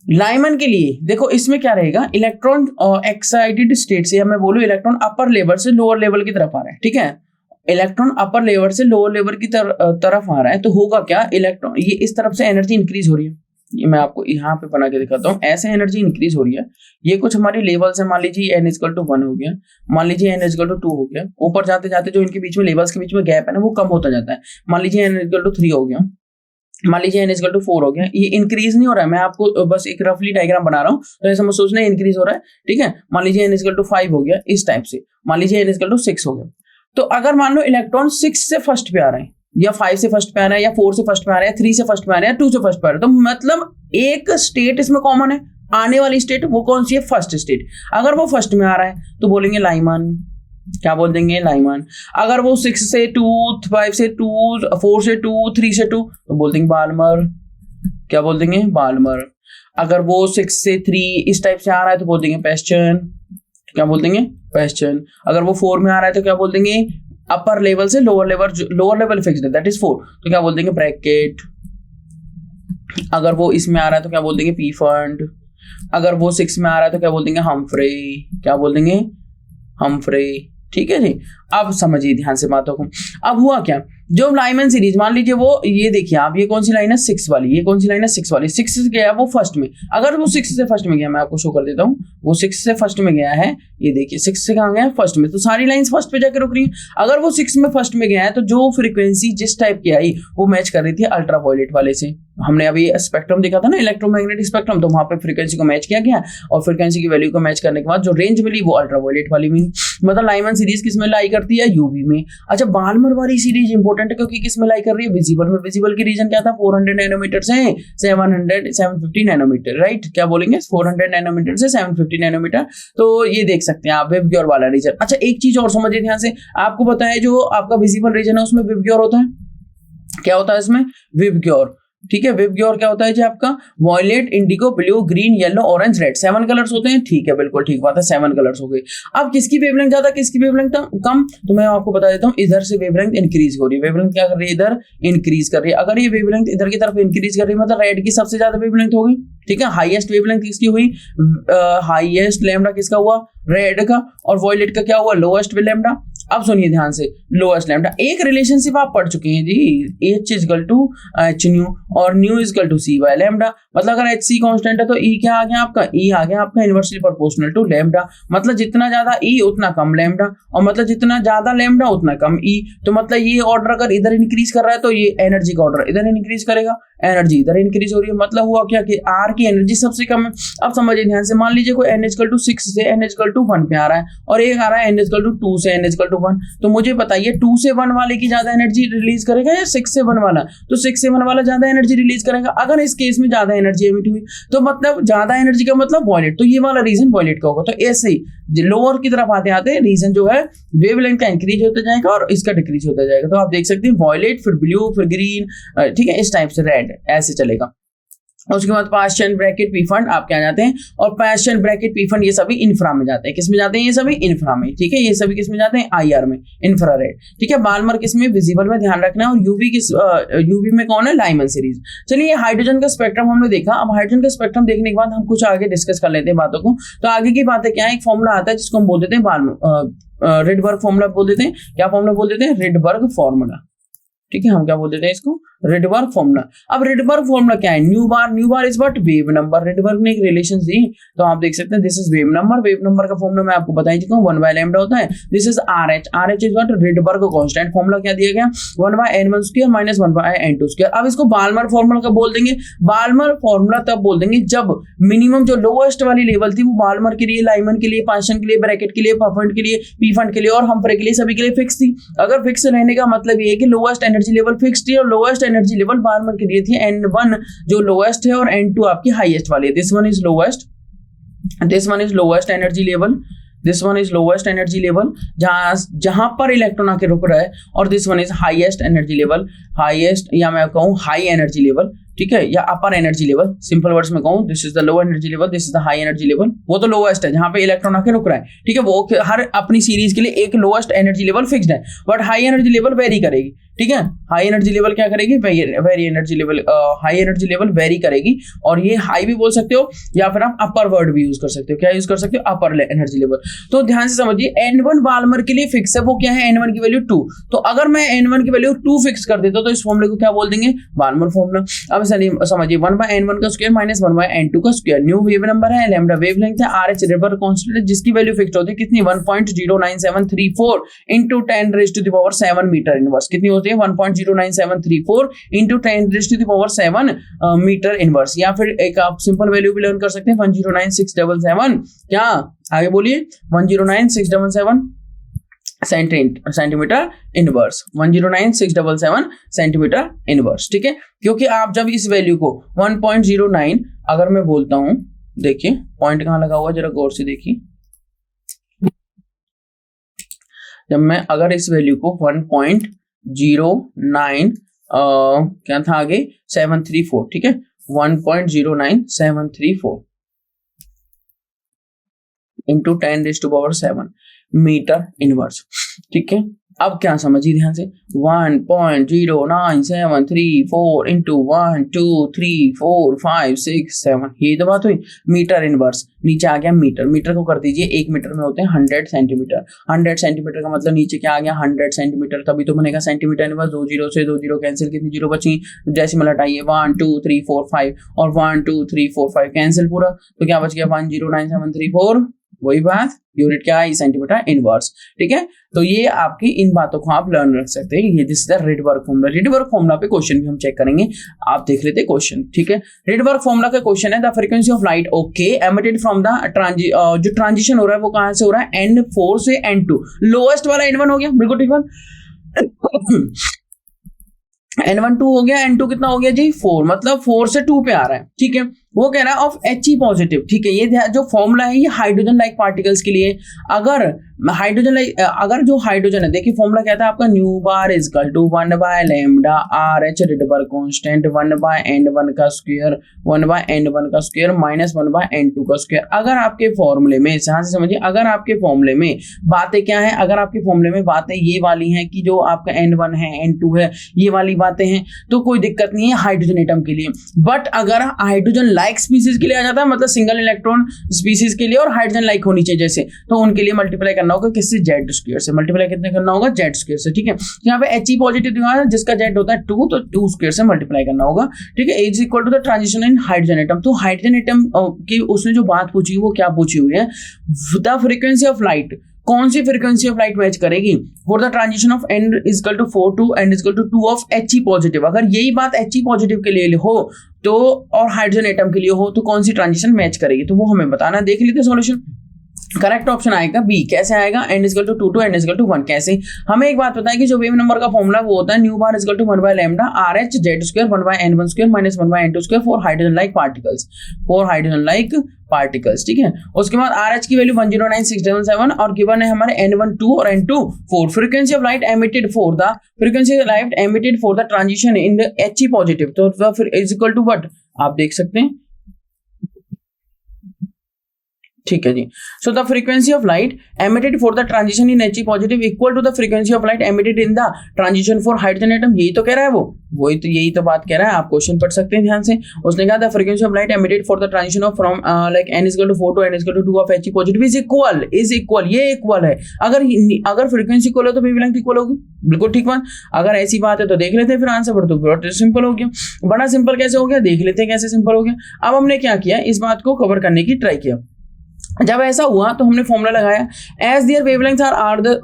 लाइमन के लिए देखो इसमें क्या रहेगा, इलेक्ट्रॉन एक्साइटेड स्टेट से, मैं बोलूं इलेक्ट्रॉन अपर लेवल से लोअर लेवल की तरफ आ रहा है, ठीक है। इलेक्ट्रॉन अपर लेवल से लोअर लेवल की तरफ आ रहा है तो होगा क्या, इलेक्ट्रॉन ये इस तरफ से एनर्जी इंक्रीज हो रही है। ये मैं आपको यहाँ पे बना के दिखाता हूँ, ऐसे एनर्जी इंक्रीज हो रही है। ये कुछ हमारी लेवल्स है, मान लीजिए n इक्वल टू 1 हो गया, मान लीजिए n इक्वल टू 2 हो गया। ऊपर जाते जाते जो इनके बीच में लेवल्स के बीच में गैप है ना वो कम होता जाता है। मान लीजिए n इक्वल टू 3 हो गया, मान लीजिए n इक्वल टू 4 हो गया। ये इंक्रीज नहीं हो रहा है, मैं आपको बस एक रफली डायग्राम बना रहा हूँ तो ऐसा मत सोचना इंक्रीज हो रहा है, ठीक है। मान लीजिए n इक्वल टू 5 हो गया, इस टाइप से। मान लीजिए n इक्वल टू 6 हो गया। तो अगर मान लो इलेक्ट्रॉन 6 से फर्स्ट पे आ रहे हैं, या 5 से फर्स्ट पे आ रहा है, या 4 से फर्स्ट पे आ रहा है, 3 से फर्स्ट पे आ रहा है, 2 से फर्स्ट पे आ रहा है, तो मतलब एक स्टेट इसमें कॉमन है, आने वाली स्टेट वो कौन सी है, फर्स्ट स्टेट। अगर वो फर्स्ट में आ रहा है तो बोलेंगे लाइमन, क्या बोल देंगे, लाइमन। अगर वो 6 से 2, 5 से 2, 4 से 2, 3 से 2 तो बोल देंगे बाल्मर, क्या बोल देंगे, बाल्मर। अगर वो 6 से 3 इस टाइप से आ रहा है तो बोल देंगे पेस्चन, क्या बोल देंगे, पेस्चन। अगर वो 4 में आ रहा है तो क्या बोल देंगे, अपर लेवल से लोअर लेवल फिक्स्ड है दैट इज 4 तो क्या बोल देंगे, ब्रैकेट। अगर वो इसमें आ रहा है तो क्या बोल देंगे, पीफर्न। अगर वो 6 में आ रहा है तो क्या बोल देंगे, हम्फ्रे, क्या बोल देंगे, हम्फ्रे, ठीक है जी। अब समझिए ध्यान से बातों को। अब हुआ क्या, जो लाइमन सीरीज मान लीजिए वो, ये देखिए आप, ये कौन सी लाइन है, 6 वाली। ये कौन सी लाइन है, 6 वाली। 6 से गया वो फर्स्ट में, अगर वो 6 से फर्स्ट में गया, मैं आपको शो कर देता हूँ, वो 6 से फर्स्ट में गया है, ये देखिए 6 से कहाँ गया है, फर्स्ट में। तो सारी लाइंस फर्स्ट पे जाकर रुक रही है। अगर वो 6 में फर्स्ट में गया है तो जो फ्रीक्वेंसी जिस टाइप की आई वो मैच कर रही थी अल्ट्रावायलेट वाले से। हमने अभी स्पेक्ट्रम देखा था ना, इलेक्ट्रोमैग्नेटिक स्पेक्ट्रम, तो वहां पे फ्रीक्वेंसी को मैच किया गया और फ्रीक्वेंसी की वैल्यू को मैच करने के बाद जो रेंज मिली वो अल्ट्रावायलेट वाली मिली। मतलब लाइमन सीरीज किस में लाई करती है, यूवी में। अच्छा, बाल्मर वाली सीरीज इंपॉर्टेंट है क्योंकि किस में लाई कर रही है, विजिबल में। विजिबल की रीजन क्या था, 400 नैनोमीटर से 750 नैनोमीटर, राइट। क्या बोलेंगे, 400 नैनोमीटर से 750 नैनोमीटर। तो ये देख सकते हैं आप, विबग्योर वाला रीजन। अच्छा, एक चीज और समझिए ध्यान से, आपको पता है जो आपका विजिबल रीजन है उसमें विबग्योर होता है, क्या होता है इसमें, विबग्योर। ठीक है। विबग्योर क्या होता है जी आपका, violet, indigo, blue, green, yellow, orange, red, 7 colours होते हैं। ठीक है, बिल्कुल ठीक बात है, 7 कलर्स हो गए। अब किसकी वेवलेंथ ज्यादा, किसकी वेवलेंथ कम, तो मैं आपको बता देता हूँ, इधर से वेवलेंथ इंक्रीज हो रही है। वेवलेंथ क्या कर रही है, इधर इंक्रीज कर रही है। अगर ये वेवलेंथ इधर की तरफ इंक्रीज कर रही है मतलब रेड की सबसे ज्यादा वेवलेंथ होगी। ठीक है, हाईएस्ट वेवलेंथ किसकी हुई, हाईएस्ट लैम्डा किसका हुआ, रेड का, और वॉयलेट का क्या हुआ, लोएस्ट लैम्डा। अब सुनिए ध्यान से, लोएस्ट लैम्डा, एक रिलेशनशिप आप पढ़ चुके हैं जी, H equal to h nu और nu equal to c by lambda. मतलब अगर एच सी कॉन्स्टेंट है तो ई क्या आ गया आपका, ई आ गया आपका इनवर्सली प्रोपोर्शनल टू लैम्डा। मतलब जितना ज्यादा ई उतना कम लैम्डा, और मतलब जितना ज्यादा लैम्डा उतना कम ई। तो मतलब ये ऑर्डर अगर इधर इंक्रीज कर रहा है तो ये एनर्जी का ऑर्डर इधर इंक्रीज करेगा, एनर्जी इधर इंक्रीज हो रही है। मतलब हुआ क्या कि आर की एनर्जी सबसे कम है। अब समझिए ध्यान से, मान लीजिए कोई एन इक्वल टू 6 से एन इक्वल टू 1 पे आ रहा है, और एक आ रहा है एन इक्वल टू 2 से एन इक्वल टू 1। तो मुझे बताइए 2 से 1 वाले की ज्यादा एनर्जी रिलीज करेगा या 6 से 1 वाला, तो 6 से 1 वाला ज्यादा एनर्जी रिलीज करेगा। अगर इस केस में ज्यादा एनर्जी एमिट हुई तो मतलब ज्यादा एनर्जी का मतलब वॉयलेट, तो ये वाला रीजन वॉयलेट का होगा। तो ऐसे ही लोअर की तरफ आते आते रीजन जो है वेवलेंथ का इंक्रीज होता जाएगा और इसका डिक्रीज होता जाएगा। तो आप देख सकते हैं वॉयलेट, फिर ब्लू, फिर ग्रीन, ठीक है, इस टाइप से रेड, ऐसे चलेगा। उसके बाद past chain bracket P fund आप क्या जाते हैं, और past chain bracket P fund ये सभी इंफ्रा में जाते हैं। किस में जाते हैं, ये सभी इंफ्रा में। ठीक है, ये सभी किस में जाते हैं, आईआर में, इंफ्रारेड। ठीक है, बाल्मर किस में, विजिबल में, ध्यान रखना है। और यूवी किस, यूवी में कौन है, लाइमन सीरीज। चलिए हाइड्रोजन का स्पेक्ट्रम हमने देखा। अब हाइड्रोजन का स्पेक्ट्रम देखने के बाद हम कुछ आगे डिस्कस कर लेते हैं बातों को। तो आगे की बातें क्या है, एक फॉर्मूला आता है जिसको हम बोल देते हैं बाल्मर, रिडबर्ग फॉर्मूला बोल देते हैं। क्या फॉर्मूला बोल देते हैं, रिडबर्ग फॉर्मूला। ठीक है, हम क्या बोल देते हैं इसको, रिडबर्ग फॉर्मूला। अब रिडबर्ग फॉर्मूला क्या है, nu bar is what, wave number. Rydberg ने एक रिलेशन दी, तो आप देख सकते हैं this is wave number. Wave number का फॉर्मूला मैं आपको बता ही चुका हूं, 1 बाय लैम्डा होता है। This is RH is what, Rydberg constant. Formula क्या दिया गया, 1 by n1 square minus 1 by n2 square. अब इसको बाल्मर फॉर्मूला का बोल देंगे। बाल्मर फॉर्मूला तब बोल देंगे जब मिनिमम जो लोएस्ट वाली लेवल थी वो बाल्मर के लिए, लाइमन के लिए, पास्चन के लिए, ब्रैकेट के लिए, पफंड के लिए, पी फंड के लिए और हम्फ्रे के लिए, सभी के लिए फिक्स थी। अगर फिक्स रहने का मतलब ये है कि लोएस्ट एनर्जी लेवल फिक्स थी, और लोएस्ट एनर्जी लेवल बाल्मर के लिए थी n1 जो लोएस्ट है और n2 आपकी हाईएस्ट वाली है। This one is lowest, this one is lowest energy level, this one is lowest energy level जहां पर इलेक्ट्रॉन आके रुक रहा है, और this one is highest energy level, highest या मैं कहूं हाई एनर्जी लेवल। ठीक है, या अपर एनर्जी लेवल, सिंपल वर्ड्स में कहूं, this is the low energy level, this is the high energy level. वो तो लोएस्ट है जहां पे इलेक्ट्रॉन आके रुक रहा है। ठीक है, वो हर अपनी सीरीज के लिए एक लोएस्ट एनर्जी लेवल फिक्स्ड है, but high energy level very करेगी। ठीक है, हाई एनर्जी लेवल क्या करेगी, very energy level, high energy level very करेगी। और ये हाई भी बोल सकते हो या फिर आप अपर वर्ड भी यूज कर सकते हो। क्या यूज कर सकते हो, अपर एनर्जी लेवल। तो ध्यान से समझिए, n1 बाल्मर के लिए फिक्स है, वो क्या है, n1 की वैल्यू 2। तो अगर मैं n1 की वैल्यू 2 फिक्स कर देता तो इस फॉर्मूले को क्या बोल देंगे, बाल्मर फॉर्मूला। अब समझिए 1 बाय n1 का स्क्वायर माइनस 1 बाय n2 का स्क्वायर। न्यू वेव नंबर है, लैम्डा वेवलेंथ है, आरएच रिडबर्ग कांस्टेंट है जिसकी वैल्यू फिक्स होती है कितनी, 1.09734 into 10 raised to the power 7 metre inverse. कितनी होती है, 1.09734 into 10 raised to the power 7 metre inverse. या फिर एक आप सिंपल वैल्यू भी लर्न कर सकते हैं, 109,677। क्या आगे बोलिए, 109,677 सेंटीमीटर इनवर्स, 109,677 सेंटीमीटर इनवर्स। ठीक है, क्योंकि आप जब इस वैल्यू को 1.09 अगर मैं बोलता हूं, देखिए पॉइंट कहां लगा हुआ, जरा गौर से देखिए। जब मैं अगर इस वैल्यू को 1.09 क्या था आगे, 734, ठीक है, 1.09734 into 10 raised to power 7 metre inverse. ठीक है, अब क्या समझिए ध्यान से, 1.09734 इंटू 1 2 3 4 5 6 7, ये तो बात हुई मीटर इनवर्स। नीचे आ गया मीटर, मीटर को कर दीजिए, 1 मीटर में होते हैं 100 सेंटीमीटर। 100 सेंटीमीटर का मतलब नीचे क्या आ गया, 100 सेंटीमीटर, तभी तो बनेगा सेंटीमीटर इनवर्स। 2 जीरो से 2 जीरो कैंसिल, कितनी जीरो बची, डेसिमल हटाइए, 1 2 3 4 5 और 1 2 3 4 5 कैंसिल पूरा, तो क्या बच गया 109,734, वही बात, यूनिट क्या है, सेंटीमीटर इनवर्स। ठीक है, तो ये आपकी इन बातों को आप लर्न रख सकते हैं। ये this is the Rydberg formula. Rydberg formula पे क्वेश्चन भी हम चेक करेंगे, आप देख लेते हैं क्वेश्चन। ठीक है, रिडबर्ग फॉर्मूला का क्वेश्चन है, the frequency of light okay emitted from the जो ट्रांजिशन हो रहा है वो कहां से हो रहा है, n4 से n2। लोएस्ट वाला n1 हो गया, बिल्कुल ठीक बात, n1 2 हो गया, n2 कितना हो गया जी 4, मतलब 4 से 2 पे आ रहा है। ठीक है, वो कह रहा है ऑफ He पॉजिटिव, ठीक है। ये जो फॉर्मूला है ये हाइड्रोजन लाइक पार्टिकल्स के लिए। अगर हाइड्रोजन लाइक, अगर जो हाइड्रोजन है, देखिए फॉर्मूला कहता है आपका nu bar is equal to 1 by lambda RH Rydberg constant 1 by n1 का स्क्वायर 1 बाय n1 का स्क्वायर माइनस 1 बाय n2 का स्क्वायर। अगर आपके फॉर्मूले में, ध्यान से समझिए, अगर आपके फॉर्मूले में बातें क्या है, अगर आपके फॉर्मूले में बातें ये वाली हैं कि जो आपका n1 है n2 है ये वाली बातें हैं, तो कोई दिक्कत नहीं है हाइड्रोजन एटम के लिए। बट अगर हाइड्रोजन लाइक स्पीसीज के लिए आ जाता है, मतलब सिंगल इलेक्ट्रॉन स्पीसीज के लिए और हाइड्रोजन लाइक होनी चाहिए जैसे, तो उनके लिए मल्टीप्लाई करना होगा किससे, Z स्क्वायर से। मल्टीप्लाई कितने करना होगा, Z स्क्वायर से, ठीक है। यहाँ पे He पॉजिटिव दिया है जिसका Z होता है 2, तो 2 स्क्वायर से मल्टीप्लाई करना होगा, ठीक है। Is equal to the transition in hydrogen atom. तो हाइड्रोजन एटम की उसने जो बात पूछी वो क्या पूछी हुई है, द फ्रीक्वेंसी ऑफ लाइट, कौन सी फ्रीक्वेंसी ऑफ लाइट मैच करेगी for the transition of n is equal to 4 to n is equal to 2 of He positive. अगर यही बात He पॉजिटिव के लिए हो तो और हाइड्रोजन एटम के लिए हो तो कौन सी ट्रांजिशन मैच करेगी, तो वो हमें बताना। देख लेते हैं सॉल्यूशन। करेक्ट ऑप्शन आएगा बी। कैसे आएगा, n is equal to 2 to n is equal to 1। कैसे, हमें एक बात पता है कि जो वेव नंबर का फॉर्मूला वो होता है nu bar is equal to 1 by lambda RH Z square 1 by n1 square minus 1 by n2 square for hydrogen like particles, for hydrogen like particles, ठीक है। उसके बाद RH की वैल्यू 109677 और गिवन है हमारे n1 2 और n2 4। Frequency of light emitted for the, frequency of light emitted for the transition in the He positive, तो फिर इज इक्वल टू व्हाट, आप देख सकते हैं, ठीक है जी। So the frequency of light emitted for the transition in He positive equal to the frequency of light emitted in the transition for hydrogen atom. यही तो कह रहा है वो, वही तो यही तो बात कह रहा है। आप क्वेश्चन पढ़ सकते हैं ध्यान से। उसने कहा the frequency of light emitted for the transition of from like n is equal to 4 to n is equal to 2 of He positive is equal, ये इक्वल है। अगर फ्रीक्वेंसी इक्वल है तो वेवलेंथ इक्वल होगी, बिल्कुल ठीक बात। अगर ऐसी बात है तो देख लेते हैं फिर आंसर पर, तो बहुत सिंपल हो गया। बड़ा सिंपल कैसे हो गया, देख लेते हैं कैसे सिंपल हो गया। अब हमने क्या किया, इस बात को कवर करने की ट्राई किया। जब ऐसा हुआ तो हमने फॉर्मूला लगाया as their wavelength are the,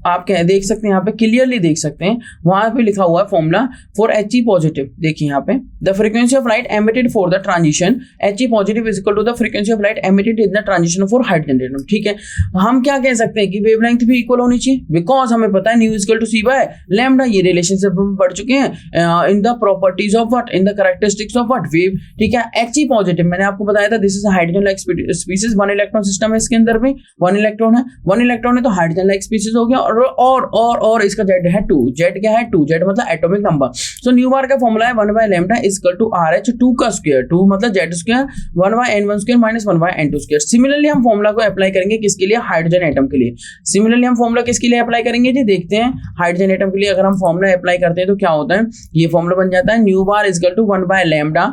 आप क्या देख सकते हैं यहाँ पे क्लियरली देख सकते हैं, वहां पे लिखा हुआ है फॉर्मूला फॉर He पॉजिटिव। देखिए यहाँ पे the frequency of light emitted for the transition He positive is equal to the frequency of light emitted in the transition for hydrogen atom, ठीक है। हम क्या कह सकते हैं कि वेवलेंथ भी इक्वल होनी चाहिए, बिकॉज हमें पता है nu is equal to C by lambda. ये रिलेशनशिप हम पढ़ चुके हैं in the properties of what, in the characteristics of what, wave, ठीक है। He पॉजिटिव मैंने आपको बताया था this is hydrogen like species, 1 electron system है इसके अंदर में, 1 इलेक्ट्रॉन है, 1 इलेक्ट्रॉन है तो हाइड्रोजन लाइक स्पीसीज हो गया। और इसका Z है 2, Z क्या है 2, Z मतलब atomic number. So nu bar का फॉर्मूला है 1 by lambda is equal to RH 2 का स्क्वायर, 2 मतलब Z square 1 by n1 square minus 1 by n2 square. Similarly हम फॉर्मूला को अप्लाई करेंगे किसके लिए, हाइड्रोजन एटम के लिए। सिमिलरली हम फॉर्मूला किसके लिए अप्लाई करेंगे जी, देखते हैं। हाइड्रोजन एटम के लिए अगर हम फॉर्मूला अप्लाई करते हैं तो क्या होता है, ये फॉर्मूला बन जाता है nu bar is equal to 1 by lambda,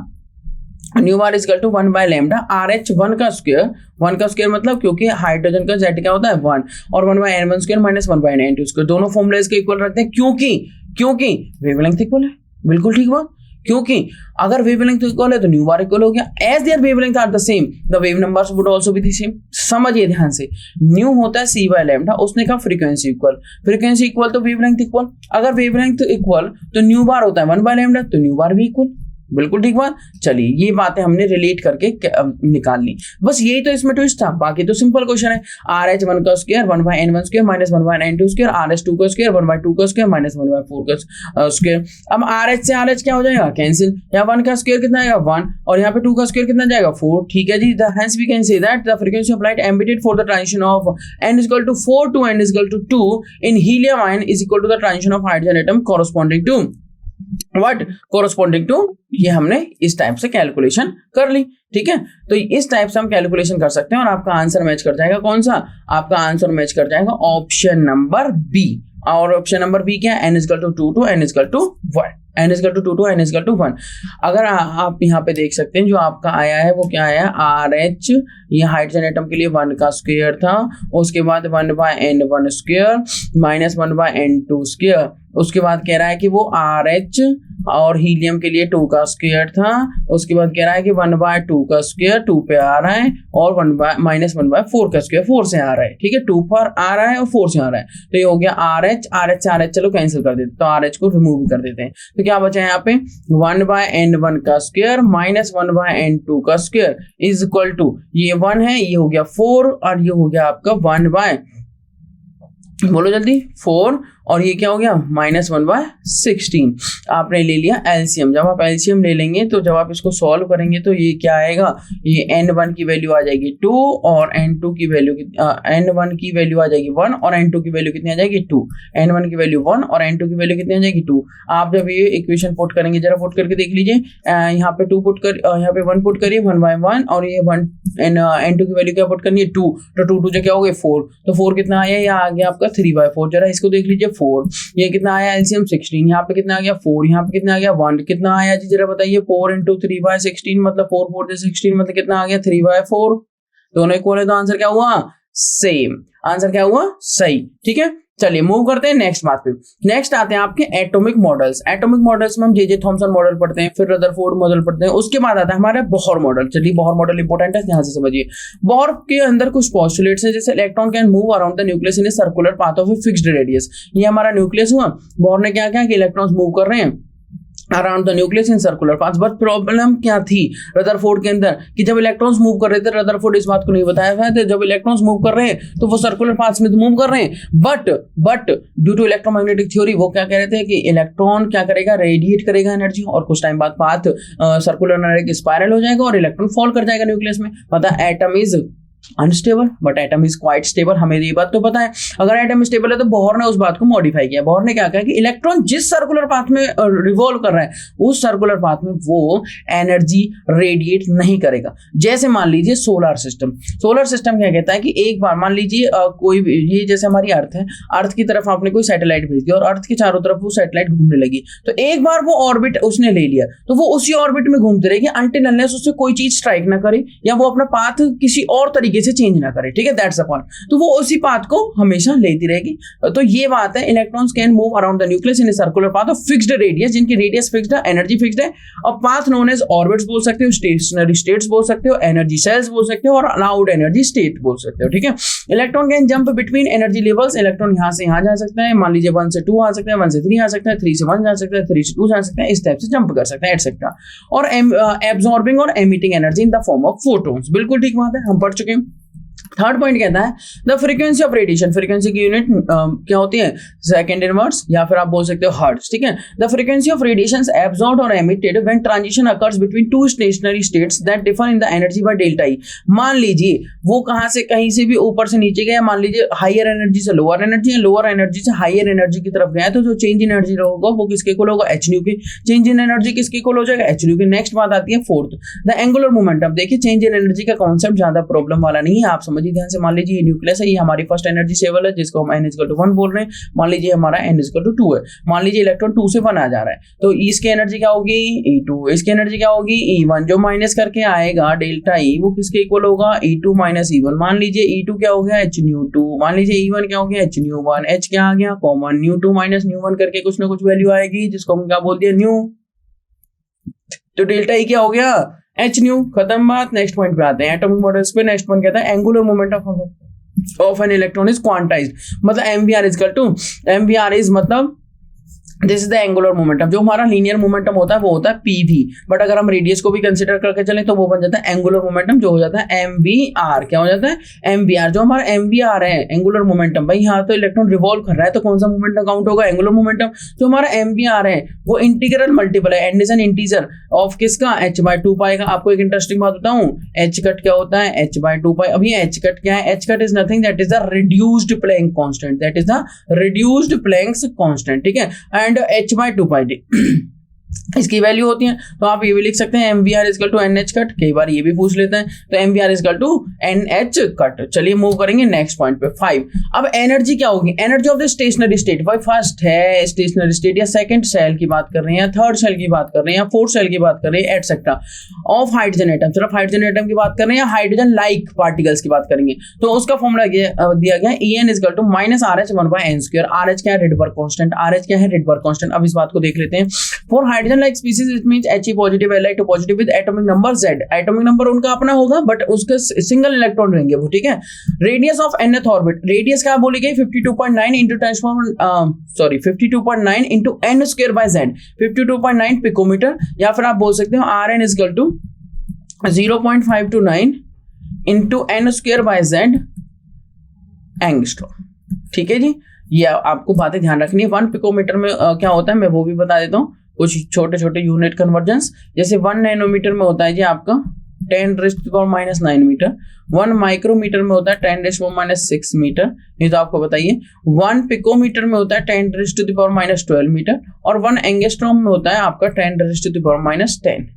nu bar is equal to 1 by lambda RH 1 का स्क्वायर, 1 का स्क्वायर मतलब क्योंकि हाइड्रोजन का Z क्या होता है 1, और 1 by n1 square minus 1 by n2 square. दोनों फॉर्मूले इसके इक्वल रखते हैं क्योंकि वेवलेंथ इक्वल है, बिल्कुल ठीक बात। क्योंकि अगर वेवलेंथ इक्वल है तो न्यू बार इक्वल हो गया। As their wavelength are the same the wave numbers would also be the same. समझिए ध्यान से, न्यू होता है C बाय लैम्डा, उसने कहा फ्रीक्वेंसी इक्वल, फ्रीक्वेंसी इक्वल तो वेवलेंथ इक्वल। अगर वेवलेंथ इक्वल तो न्यू बार होता है 1 बाय लैम्डा, तो न्यू बार भी इक्वल, बिल्कुल ठीक बात। चलिए ये बातें हमने रिलेट करके निकाल ली, बस यही तो इसमें ट्विस्ट था, बाकी तो सिंपल क्वेश्चन है। RH 1 का square 1 by n1 square minus 1 by n2 square, RH 2 का स्क्वायर 1 बाय 2 का स्क्वायर माइनस 1 बाय 4 का स्क्वायर। अब RH से RH क्या हो जाएगा, कैंसिल। यहाँ 1 का स्क्वायर कितना आएगा 1, और यहाँ पे 2 का स्क्वायर कितना जाएगा 4, ठीक है जी। Hence we can say that the frequency of light emitted for the transition of n is equal to 4 to n is equal to 2 in helium ion is equal to the transition of hydrogen atom corresponding to what, corresponding to, ये हमने इस टाइप से कैलकुलेशन कर ली, ठीक है। तो इस टाइप से हम कैलकुलेशन कर सकते हैं और आपका आंसर मैच कर जाएगा कौन सा, आपका आंसर मैच कर जाएगा ऑप्शन नंबर बी। और ऑप्शन नंबर बी क्या है, n is equal to 2 to n is equal to 1, n is equal to 2 to n is equal to 1। अगर आप यहाँ पे देख सकते हैं जो आपका आया है वो क्या आया, RH, ये हाइड्रोजन एटम के लिए 1 का स्क्वायर था, उसके बाद 1 by n1 square minus 1 by n2 square. उसके बाद कह रहा है कि वो RH और हीलियम के लिए 2 का स्क्वायर था, उसके बाद कह रहा है कि 1 बाय 2 का स्क्वायर 2 पे आ रहा है, और 1 बाय माइनस 1 बाय 4 का स्क्वायर 4 से आ रहा है, ठीक है। 2 पर आ रहा है और 4 से आ रहा है, तो ये हो गया RH से RH चलो कैंसिल कर देते, तो RH को रिमूव कर देते हैं। तो क्या बचा है यहाँ पे 1 बाय n1 का स्क्वायर माइनस 1 बाय n2 का स्क्वायर इज इक्वल टू, ये 1 है, ये हो गया 4, और ये हो गया आपका 1 बाय, बोलो जल्दी 4, और ये क्या हो गया -1/16। आपने ले लिया एलसीएम। जब आप एलसीएम ले लेंगे तो जब आप इसको सॉल्व करेंगे तो ये क्या आएगा, ये n1 की वैल्यू आ जाएगी 2 और n2 की वैल्यू n1 की वैल्यू आ जाएगी 1 और n2 की वैल्यू कितनी आ जाएगी 2। n1 की वैल्यू 1 और n2 की वैल्यू कितनी आ जाएगी 2। आप जब ये इक्वेशन पुट करेंगे, जरा पुट करके देख लीजिए, यहाँ पे 2 पुट कर, यहाँ पे 1 पुट करिए 1/1 और ये 1 n2 की वैल्यू क्या पुट करनी है 2, तो 2 2 क्या हो गए 4, तो 4 कितना आया, ये आ गया आपका 3/4। जरा इसको देख लीजिए 4, ये कितना आया एलसीएम 16, यहाँ पे कितना आ गया 4, यहाँ पे कितना आ गया 1, कितना आया जी जरा बताइए 4 × 3/16 मतलब 4 4 16 मतलब कितना आ गया 3/4। दोनों इक्वल है तो आंसर क्या हुआ सेम, आंसर क्या हुआ सही। ठीक है, चलिए मूव करते हैं नेक्स्ट बात पे। नेक्स्ट आते हैं आपके एटॉमिक मॉडल्स। एटॉमिक मॉडल्स में हम जे थॉमसन मॉडल पढ़ते हैं, फिर रदरफोर्ड मॉडल पढ़ते हैं, उसके बाद आता है हमारा बोहर मॉडल। चलिए बोहर मॉडल इंपॉर्टेंट है, यहाँ से समझिए। बोहर के अंदर कुछ पोस्टुलेट्स हैं, जैसे electron can move around the nucleus in a circular path of a fixed radius. ये हमारा न्यूक्लियस हुआ, बोहर ने क्या किया कि इलेक्ट्रॉन्स मूव कर रहे हैं around the nucleus in circular paths. But problem क्या थी रदरफोर्ड के अंदर कि जब इलेक्ट्रॉन्स मूव कर रहे थे, रदरफोर्ड इस बात को नहीं बताया था, जब इलेक्ट्रॉन्स मूव कर रहे हैं तो वो सर्कुलर पाथ्स में तो मूव कर रहे हैं, but due to electromagnetic theory वो क्या कह रहे थे कि इलेक्ट्रॉन क्या करेगा, रेडिएट करेगा एनर्जी, और कुछ टाइम बाद पाथ सर्कुलर स्पाइरल हो जाएगा और इलेक्ट्रॉन फॉल कर जाएगा न्यूक्लियस में। पता atom is unstable but atom is quite stable, हमें ये बात तो पता है। अगर एटम स्टेबल है तो बोहर ने उस बात को मॉडिफाई किया। बोहर ने क्या कहा कि इलेक्ट्रॉन जिस सर्कुलर पाथ में रिवॉल्व कर रहा है उस सर्कुलर पाथ में वो एनर्जी रेडिएट नहीं करेगा। जैसे मान लीजिए सोलर सिस्टम, सोलर सिस्टम क्या कहता है कि एक बार मान लीजिए कोई ये जैसे हमारी अर्थ है, अर्थ की तरफ आपने कोई सैटेलाइट भेज दिया और अर्थ के चारों तरफ वो सैटेलाइट घूमने लगी, तो एक बार वो ऑर्बिट उसने ले लिया तो वो उसी ऑर्बिट में घूमती रहेगी अनटिल अनलेस उससे कोई चीज स्ट्राइक ना करे या वो अपना पाथ किसी और तरीके से चेंज ना करे। ठीक है, दैट्स द पॉइंट। तो वो उसी पाथ को हमेशा लेती रहेगी। तो ये बात है, electrons can move around the nucleus in a circular path of fixed radius, जिनकी रेडियस फिक्स्ड है, एनर्जी फिक्स्ड है, और पाथ नोन एज ऑर्बिट्स बोल सकते हो, स्टेशनरी स्टेट्स बोल सकते हो, एनर्जी सेल्स बोल सकते हो और अलाउड एनर्जी स्टेट बोल सकते हो। ठीक है, electron can jump between energy levels, electron यहां से यहां जा सकता है, मान लीजिए 1 से 2 आ सकता है, 1 से 3 आ सकता है, 3 से 1 जा सकता है, 3 से 2 जा सकता है, इस टाइप से जंप कर सकता है एटसेट्रा। और एब्जॉर्बिंग और emitting energy in the form of photons. बिल्कुल ठीक बात है, हम पढ़ चुके हैं। थर्ड पॉइंट कहता है the frequency of radiation, frequency की यूनिट क्या होती है सेकंड इनवर्स या फिर आप बोल सकते हो हर्ट्ज। ठीक है, the frequency of radiations absorbed और emitted when transition occurs between two stationary states that differ in the energy by delta E. मान लीजिए वो कहां से कहीं से भी ऊपर से नीचे गया, मान लीजिए हायर एनर्जी से लोअर एनर्जी या लोअर एनर्जी से हायर एनर्जी की तरफ गया, तो जो चेंज इन एनर्जी होगा वो किसके इक्वल होगा एच न्यू के। चेंज इन एनर्जी किसके इक्वल हो जाएगा एच न्यू के। नेक्स्ट बात आती है फोर्थ द एंगुलर मोमेंटम। देखिए चेंज इन एनर्जी का कॉन्सेप्ट ज्यादा प्रॉब्लम वाला नहीं है, आप समझिए ध्यान से। मान लीजिए न्यूक्लियस है, ये हमारी फर्स्ट एनर्जी लेवल है जिसको हम n = 1 बोल रहे हैं। मान लीजिए हमारा n = 2 है, मान लीजिए इलेक्ट्रॉन 2 से 1 आ जा रहा है, तो इसकी एनर्जी क्या होगी E2, इसकी एनर्जी क्या होगी E1, जो माइनस करके आएगा डेल्टा E वो किसके इक्वल होगा E2 - E1। मान लीजिए E2 क्या हो गया hν2, मान लीजिए E1 क्या हो गया hν1, h क्या आ गया कॉमन ν2 - ν1 करके कुछ ना कुछ वैल्यू आएगी जिसको हम क्या बोल दिया न्यू, तो डेल्टा E क्या हो गया एच न्यू। खत्म बात। नेक्स्ट पॉइंट पे आते हैं एटॉमिक मॉडल्स पे। नेक्स्ट पॉइंट कहता है angular momentum of an electron is quantized, मतलब MVR इज मतलब this is the angular momentum. जो हमारा लीनियर मोमेंटम होता है वो होता है PV, बट अगर हम रेडियस को भी कंसीडर करके चलें तो वो बन जाता है एंगुलर मोमेंटम, जो हो जाता है MVR। क्या हो जाता है MVR। जो हमारा MVR है एंगुलर मोमेंटम, भाई यहाँ तो इलेक्ट्रॉन रिवॉल्व कर रहा है तो कौन सा मोमेंटम काउंट होगा एंगुलर मोमेंटम। जो हमारा MVR है वो इंटीग्रल मल्टीपल है, and is an integer of किसका h/2 पाई का। आपको एक इंटरेस्टिंग बात बताऊं, h कट क्या होता है h/2 पाई। अब ये h कट क्या है, h cut is nothing that is the reduced Planck constant, that is the reduced Planck's constant. ठीक है, एंड h/2 पाई इसकी वैल्यू होती है, तो आप ये भी लिख सकते हैं MVR = NH कट। कई बार ये भी पूछ लेते हैं, तो MVR = NH कट। चलिए मूव करेंगे नेक्स्ट पॉइंट पे 5। अब एनर्जी क्या होगी, energy of the stationery state. भाई फर्स्ट है स्टेशनरी स्टेट या सेकंड सेल की बात कर रहे हैं या थर्ड सेल की बात कर रहे हैं या फोर्थ सेल की बात कर रहे हैं एटसेट्रा, ऑफ हाइड्रोजन एटम। सिर्फ हाइड्रोजन एटम की बात कर रहे हैं या हाइड्रोजन लाइक पार्टिकल्स की बात करेंगे, तो उसका फॉर्मूला दिया गया En = -RH1/n²। RH क्या है रिडबर्ग कांस्टेंट, RH क्या है रिडबर्ग कांस्टेंट। अब इस बात को देख लेते हैं। For hydrogen like species it means He positive Li2 positive with atomic number Z। Atomic number उनका अपना होगा बट उसके सिंगल इलेक्ट्रॉन रहेंगे वो। ठीक है, radius of nth orbit, radius क्या बोली गई 52.9 into n²/z, 52.9 पिकोमीटर, या फिर आप बोल सकते हो Rn = 0.529 into n² by z angstrom. ठीक है जी, ये आपको बातें ध्यान रखनी है। 1 पिकोमीटर में क्या होता है मैं वो भी बता देता हूँ, कुछ छोटे छोटे यूनिट कन्वर्जेंस। जैसे 1 नैनोमीटर में होता है जी आपका 10⁻⁹ मीटर, 1 माइक्रोमीटर में होता है 10⁻⁻6 मीटर, ये तो आपको बताइए। 1 पिकोमीटर में होता है 10⁻⁻12 मीटर, और 1 एंगस्ट्रॉम में होता है आपका 10⁻⁻10,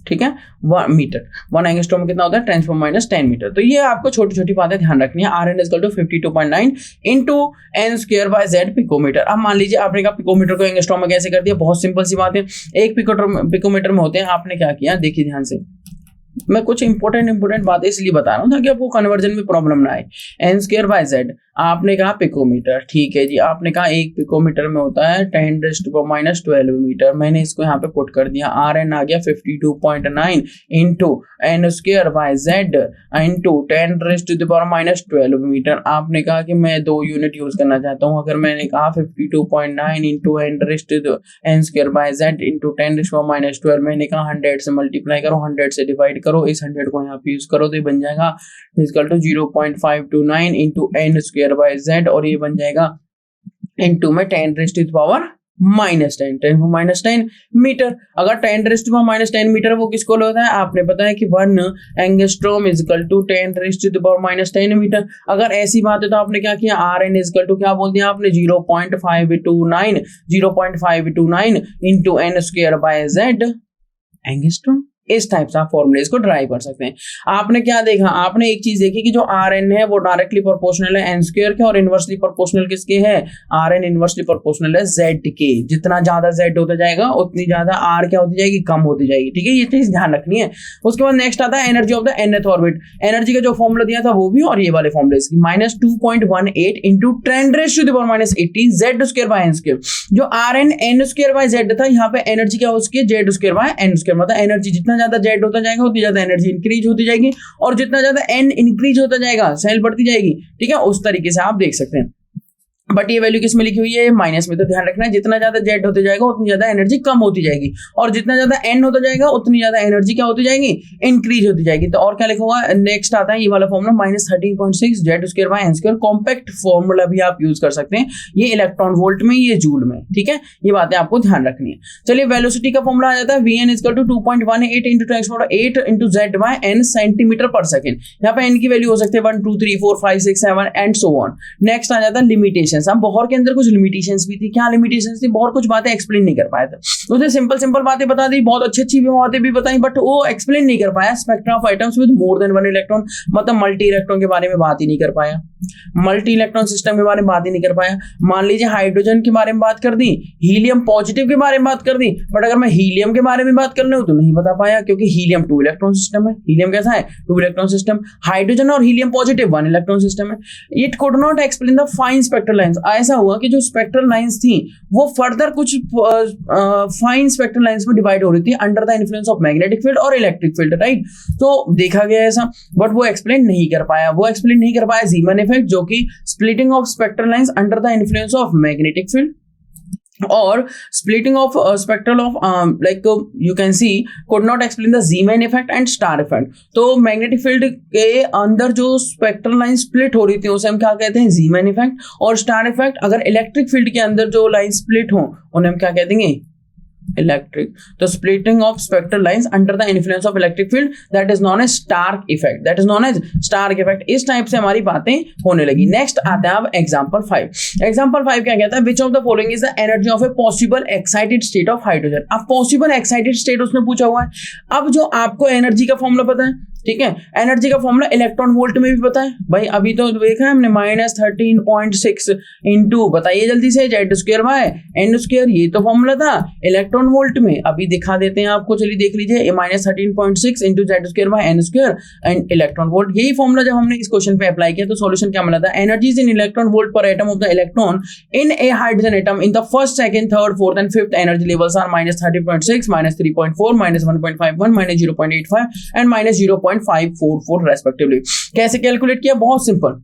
ठीक है, 1 मीटर। 1 एंगस्ट्रॉम में कितना होता है 10⁻⁻10 मीटर। तो ये आपको छोटी छोटी बातें ध्यान रखनी है। Rn = 52.9 into n² picometre. अब मान लीजिए आपने कहा पिकोमीटर को एंगस्ट्रॉम में कैसे कर दिया, बहुत सिंपल सी बात है। एक पिकोमीटर में होते हैं, आपने क्या किया देखिए ध्यान से, मैं कुछ इंपॉर्टेंट बातें इसलिए बता रहा हूँ ताकि आपको कन्वर्जन में प्रॉब्लम ना आए। n²/z आपने कहा पिकोमीटर, ठीक है जी, आपने कहा एक पिकोमीटर में होता है 10⁻12 मीटर, मैंने इसको यहाँ पे पुट कर दिया। Rn आ गया 52.9 इंटू n²/z इंटू 10⁻12 मीटर। आपने कहा कि मैं 2 यूनिट यूज करना चाहता हूँ, अगर मैंने कहा 52.9 इंटू n² इंटू 10⁻12, मैंने कहा 100 से मल्टीप्लाई करो, 100 से डिवाइड करो, इस 100 को यहाँ पे यूज करो तो ये बन जाएगा = 0.529 इंटू n²/z, और ये बन जाएगा इंटू में 10⁻10 मीटर। अगर 10⁻10 मीटर वो किसको होता है, आपने पता है कि 1 एंगस्ट्रॉम = 10⁻10 मीटर। अगर ऐसी बात है तो आपने क्या किया, Rn = क्या बोल दिया आपने 0.529 इंटू n²/z एंगस्ट्रॉम। इस टाइप से आप फॉर्मूले को ड्राइव कर सकते हैं। आपने क्या देखा, आपने एक चीज देखी कि जो Rn है वो डायरेक्टली प्रोपोर्शनल है n² के, और इनवर्सली प्रोपोर्शनल किसके है, Rn इनवर्सली प्रोपोर्शनल है z के। जितना ज्यादा z होता जाएगा उतनी ज्यादा r क्या होती जाएगी, कम होती जाएगी, ठीक है, ये चीज ध्यान रखनी है। उसके बाद नेक्स्ट आता है energy of the nth orbit. Energy का जो फॉर्मूला दिया था वो भी, और ये वाले फॉर्मूले इसकी -2.18 इंटू 10⁻18 z²/n²। जो Rn n²/z था, यहाँ पे एनर्जी क्या उसकी z²/n², मतलब एनर्जी जितना ज्यादा z होता जाएगा उतनी ज्यादा एनर्जी इंक्रीज होती जाएगी, और जितना ज्यादा n इंक्रीज होता जाएगा सेल बढ़ती जाएगी, ठीक है, उस तरीके से आप देख सकते हैं। बट ये वैल्यू किस में लिखी हुई है, माइनस में, तो ध्यान रखना है जितना ज्यादा z होते जाएगा उतनी ज्यादा एनर्जी कम होती जाएगी, और जितना ज्यादा n होता जाएगा उतनी ज्यादा एनर्जी क्या होती जाएगी, इंक्रीज होती जाएगी। तो और क्या लिखा हुआ है, नेक्स्ट आता है ये वाला फॉर्मूला -13.6 z²/n²। कॉम्पैक्ट फॉर्मूला भी आप यूज कर सकते हैं, ये इलेक्ट्रॉन वोल्ट में, ये जूल में, ठीक है, ये बातें आपको ध्यान रखनी है। चलिए वेलोसिटी का फॉर्मूला आ जाता है Vn = 2.18 into 10⁸ into z/n centimetre पर सेकेंड। यहाँ पे n की वैल्यू हो सकती है 1 2 3 4 5 6 7 एंड सो ऑन। नेक्स्ट आ जाता है लिमिटेशन। हम बोहर के अंदर कुछ लिमिटेशंस भी थी, क्या लिमिटेशंस थी, बोहर कुछ बातें एक्सप्लेन नहीं कर पाया था, उसने सिंपल बातें बता दी, बहुत अच्छी बातें भी बताई, बट वो एक्सप्लेन नहीं कर पाया spectrum of atoms with more than 1 electron, मतलब मल्टी इलेक्ट्रॉन के बारे में बात ही नहीं कर पाया, मल्टी इलेक्ट्रॉन सिस्टम के बारे में बात ही नहीं कर पाया। मान लीजिए हाइड्रोजन के बारे में बात कर दी, हीलियम पॉजिटिव के बारे में बात कर दी, बट अगर मैं हीलियम के बारे में बात कर लूं तो नहीं बता पाया, क्योंकि हीलियम 2 इलेक्ट्रॉन सिस्टम है। हीलियम कैसा है, 2 इलेक्ट्रॉन सिस्टम। हाइड्रोजन और हीलियम पॉजिटिव 1 इलेक्ट्रॉन सिस्टम है। It could not explain the fine spectral lines. ऐसा हुआ कि जो स्पेक्ट्रल लाइंस थी वो फर्दर कुछ फाइन स्पेक्ट्रल लाइंस में डिवाइड हो रही थी under the influence of magnetic field और इलेक्ट्रिक फील्ड, राइट। तो देखा गया ऐसा, बट वो एक्सप्लेन नहीं कर पाया। ज़ीमन इफेक्ट, जो कि splitting of spectral lines under the influence of magnetic field, और splitting of spectral of like you can see could not explain the Zeeman effect and star effect। तो मैग्नेटिक फील्ड के अंदर जो स्पेक्ट्रल लाइन स्प्लिट हो रही थी उसे हम क्या कहते हैं, Zeeman इफेक्ट। और स्टार इफेक्ट, अगर इलेक्ट्रिक फील्ड के अंदर जो लाइन स्प्लिट हो उन्हें हम क्या कह देंगे, इलेक्ट्रिक। तो splitting of spectral lines under the influence of electric field, that is known as Stark effect, इस टाइप से हमारी बातें होने लगी। नेक्स्ट आता है अब एग्जांपल 5। एग्जांपल 5 क्या कहता है, which of the following is the energy of a possible excited state of hydrogen. अब पॉसिबल एक्साइटेड स्टेट उसने पूछा हुआ है। अब जो आपको एनर्जी का फॉर्मूला पता है, ठीक है, एनर्जी का फॉर्मूला इलेक्ट्रॉन वोल्ट में भी पता है भाई, अभी तो देखा है हमने -13.6 इंटू, बताइए जल्दी से, z²/n², ये तो फॉर्मूला था इलेक्ट्रॉन वोल्ट में। अभी दिखा देते हैं आपको, चलिए देख लीजिए, -13.6 into z²/n² and electron volt. यही फॉर्मूला जब हमने इस क्वेश्चन पे अप्लाई किया तो सॉल्यूशन क्या मिला था, energies in electron volt per atom of the electron in a hydrogen atom in the first, second, third, fourth and fifth energy levels are -30.6, -3.4, -1.51, -0.85 and -0.544 respectively. कैसे कैलकुलेट किया, बहुत सिंपल।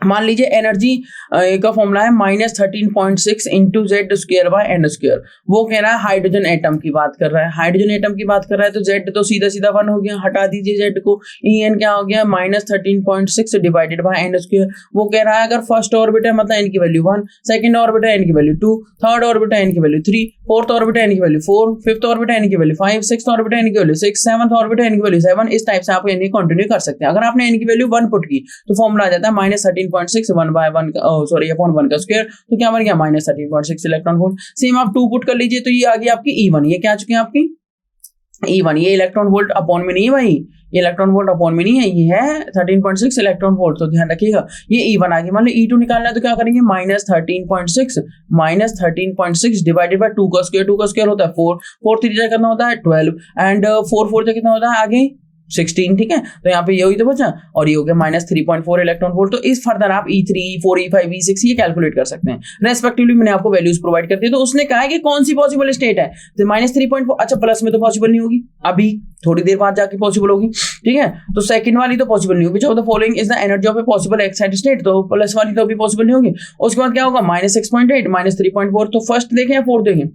मान लीजिए एनर्जी का फॉर्मूला है -13.6 into Z square by n square. वो कह रहा है हाइड्रोजन एटम की बात कर रहा है, हाइड्रोजन एटम की बात कर रहा है तो जेड तो सीधा सीधा 1 हो गया, हटा दीजिए जेड को, एन क्या हो गया -13.6 डिवाइडेड बाय एन स्क्वायर। वो कह रहा है अगर फर्स्ट ऑर्बिट है मतलब एन की वैल्यू 1, सेकंड ऑर्बिट है एन की वैल्यू 2, थर्ड ऑर्बिट है एन की वैल्यू 3, फोर्थ ऑर्बिट है एन की वैल्यू 4, फिफ्थ ऑर्बिट है एन की वैल्यू 5, सिक्स्थ ऑर्बिट है एन की वैल्यू 6, सेवंथ ऑर्बिट है एन की वैल्यू 7। इस टाइप से आप एन कंटिन्यू कर सकते हैं। अगर आपने एन की वैल्यू 1 पुट की तो फॉर्मूला आ जाता है -13.6 1 बाय 1 सॉरी अपॉन 1 का स्क्वायर, तो क्या बन गया -13.6 इलेक्ट्रॉन वोल्ट। सेम आप 2 पुट कर लीजिए तो ये आ गई आपकी E1। ये क्या आ चुकी है आपकी E1। ये इलेक्ट्रॉन वोल्ट अपॉन में नहीं है भाई, ये इलेक्ट्रॉन वोल्ट अपॉन में नहीं है, ये है 13.6 इलेक्ट्रॉन वोल्ट, तो ध्यान रखिएगा। ये E1 आ गई। मान लो E2 निकालना है तो क्या करेंगे -13.6 डिवाइडेड बाय 2 का स्क्वायर, 2 का स्क्वायर होता है 4, 4 3 कितना होता है 12 एंड 4 4 कितना होता है आगे 16, ठीक है। तो यहाँ पे ये हुई तो बचा, और ये हो गया -3.4 इलेक्ट्रॉन वोल्ट। तो इस फर्दर आप E3 E4 E5 E6 ये कैलकुलेट कर सकते हैं रेस्पेक्टिवली। मैंने आपको वैल्यूज प्रोवाइड कर दी। तो उसने कहा है कि कौन सी पॉसिबल स्टेट है, तो -3.4। अच्छा प्लस में तो पॉसिबल नहीं होगी, अभी थोड़ी देर बाद जाके पॉसिबल होगी, ठीक है। तो सेकंड वाली तो पॉसिबल नहीं होगी। जो the following is the energy of a possible excited state, तो प्लस वाली तो अभी पॉसिबल नहीं होगी। उसके बाद क्या होगा -6.8 -3.4। तो फर्स्ट देखें या फोर्थ देखें,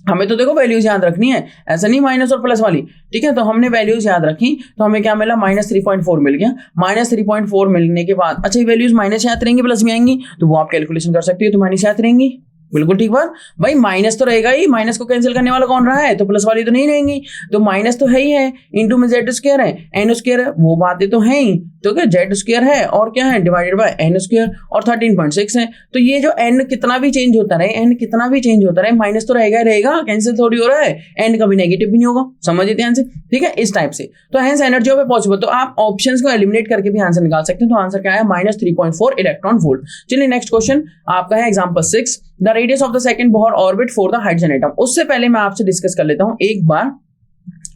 हमें तो देखो वैल्यूज याद रखनी है, ऐसा नहीं माइनस और प्लस वाली, ठीक है। तो हमने वैल्यूज याद रखी, तो हमें क्या मिला -3.4 मिल गया। -3.4 मिलने के बाद अच्छा ये वैल्यूज माइनस याद रहेंगी प्लस में आएंगी, तो वो आप कैलकुलेशन कर सकते हो, तो माइनस याद रहेंगी। बिल्कुल ठीक बात भाई, माइनस तो रहेगा ही, माइनस को कैंसिल करने वाला कौन रहा है, तो प्लस वाली तो नहीं रहेंगी। तो माइनस तो है ही है, इंटू में जेड स्क्वायर है एन स्क्वायर है, वो बातें तो है ही। तो क्या जेड स्क्वायर है और क्या है डिवाइडेड बाय एन स्क्वायर, और 13.6 है। तो ये जो एन कितना भी चेंज होता रहे, एन कितना भी चेंज होता रहे, माइनस तो रहेगा रहेगा, कैंसिल थोड़ी हो रहा है, एन कभी नेगेटिव भी नहीं होगा, समझिए ध्यान से, ठीक है। इस टाइप से तो hence energy of a possible, तो आप ऑप्शंस को एलिमिनेट करके भी आंसर निकाल सकते हैं। तो आंसर क्या है -3.4 इलेक्ट्रॉन वोल्ट। चलिए नेक्स्ट क्वेश्चन आपका है example 6, the radius of the second Bohr orbit for the hydrogen atom. उससे पहले मैं आपसे डिस्कस कर लेता हूं एक बार,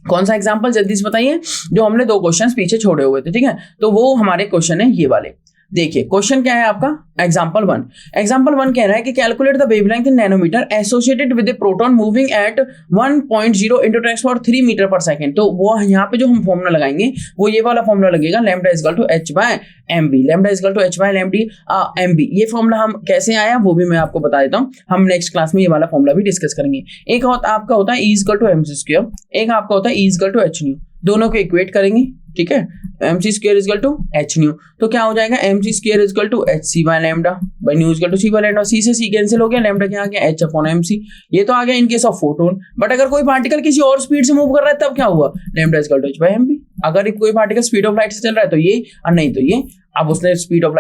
कौन सा एग्जांपल जल्दी से बताइए, जो हमने 2 क्वेश्चंस पीछे छोड़े हुए थे, ठीक है। तो वो हमारे क्वेश्चन है ये वाले। देखिए क्वेश्चन क्या है आपका, एग्जांपल 1। एग्जांपल 1 कह रहा है कि calculate the wavelength in nanometre associated with a proton moving at 1.0 into 10⁻³ metre per second. तो वो यहाँ पे जो हम फॉर्मूला लगाएंगे वो ये वाला फॉर्मूला लगेगा, lambda is equal to h/mb, lambda is equal to h/mb। ये फॉर्मूला हम कैसे आया वो भी मैं आपको बता देता हूँ, हम नेक्स्ट क्लास में ये वाला फॉर्मूला भी डिस्कस करेंगे। एक आपका होता है E इक्वल टू mc², एक आपका होता है E equal to h nu, दोनों को इक्वेट करेंगे, ठीक है। mc² is equal to h nu, तो क्या हो जाएगा mc² is equal to hc by lambda by nu is equal to c by lambda. c से c कैंसिल हो गया, लैम्डा क्या आ गया h अपॉन mc। ये तो आ गया इन केस ऑफ फोटोन। बट अगर कोई पार्टिकल किसी और स्पीड से मूव कर रहा है तब क्या हुआ, lambda is equal to h by mb। अगर कोई पार्टिकल स्पीड ऑफ लाइट से चल रहा है तो ये, और नहीं तो ये। अब उसने स्पीड ऑफ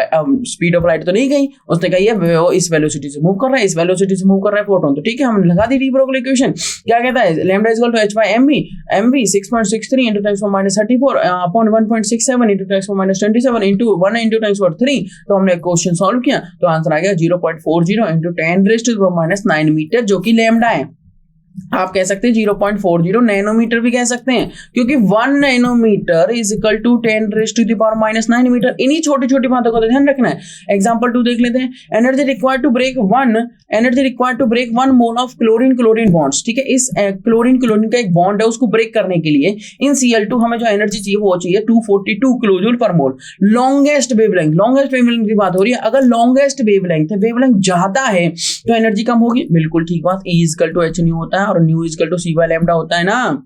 लाइट तो नहीं गई, उसने कही है वो इस वेलोसिटी से मूव कर रहा है, इस वेलोसिटी से मूव कर रहा है फोटोन, तो ठीक है हमने लगा दी डी ब्रोगली इक्वेशन। क्या कहता है, lambda is equal to h by mb, mb 6.63 into 10⁻34 upon 1.67 into 10⁻27 into 1 into 10⁻3। तो हमने क्वेश्चन सॉल्व किया तो आंसर आ गया 0.40 into 10⁻⁹ मीटर, जो कि लैम्डा है। आप कह सकते हैं 0.40 नैनोमीटर भी कह सकते हैं, क्योंकि 1 nanometre is equal to 10⁻⁹ metre. इन्हीं छोटी छोटी बातों का ध्यान रखना है। एग्जांपल 2 देख लेते हैं, energy required to break 1 mole of chlorine bonds, ठीक है। इस क्लोरीन का एक बॉन्ड है, उसको ब्रेक करने के लिए इन Cl2 हमें जो एनर्जी चाहिए वो चाहिए 242 किलोजूल पर मोल। लॉन्गेस्ट वेवलेंथ की बात हो रही है। अगर लॉन्गेस्ट वेवलेंथ ज्यादा है तो एनर्जी कम होगी, बिल्कुल ठीक बात। E equal to h nu होता है और nu equal to c by lambda होता है ना।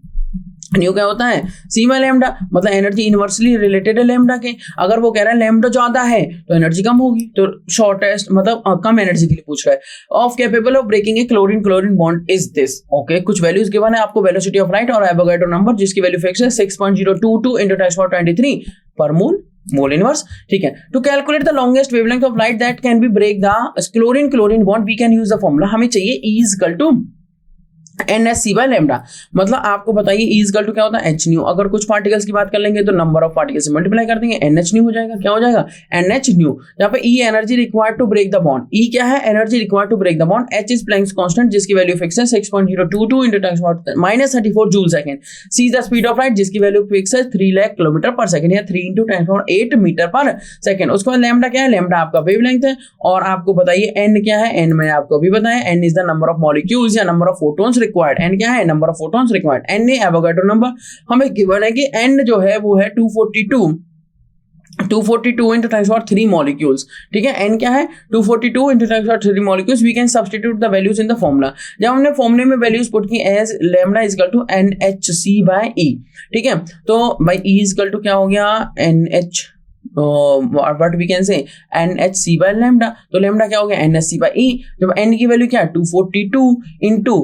न्यू क्या होता है, c बाय लैम्डा, मतलब एनर्जी इनवर्सली रिलेटेड है लैम्डा के। अगर वो कह रहा है लैम्डा ज्यादा है तो एनर्जी कम होगी, तो शॉर्टेस्ट मतलब कम एनर्जी के लिए पूछ रहा है। Of capable of breaking a chlorine bond is this, okay. कुछ वैल्यूज गिवन है आपको, वेलोसिटी ऑफ लाइट और एवोगाड्रो नंबर जिसकी वैल्यू फिक्स है 6.022 into 10⁻23 पर मोल इनवर्स, ठीक है। To calculate the longest wavelength of light that can be break the chlorine bond we can use the formula. हमें चाहिए E is equal to NSC by lambda. मतलब आपको बताइए E इक्वल टू क्या होता है, h न्यू। अगर कुछ पार्टिकल्स की बात कर लेंगे तो नंबर ऑफ पार्टिकल्स से मल्टीप्लाई कर देंगे, NH न्यू हो जाएगा। क्या हो जाएगा, NH न्यू। यहाँ पे E energy required to break the bond, E क्या है, energy required to break the bond. H is Planck's constant जिसकी वैल्यू फिक्स है 6.022 into 10⁻⁻34 joule second. C is the speed of light जिसकी वैल्यू फिक्स है 3 लाख किलोमीटर पर सेकंड या 3 into 10⁸ मीटर पर सेकंड। उसके बाद लैम्डा क्या है, लैम्डा आपका वेवलेंथ है। और आपको बताइए N क्या है, N मैंने आपको अभी बताया, N is the number of molecules या number of photons required. N क्या है, number of photons required. N Avogadro number हमें गिवन है कि N जो है वो है 242 242 into 10⁻³ molecules, ठीक है। n क्या है 242 into 10⁻³ molecules। we can substitute the values in the formula। जब हमने फॉर्मूले में वैल्यूज पुट की as lambda is equal to NHC/E, ठीक है। तो by E is equal to क्या हो गया NH, what we can say NHC/λ। तो लैम्डा क्या हो गया NHC/E। जब n की वैल्यू क्या है 242 इंटू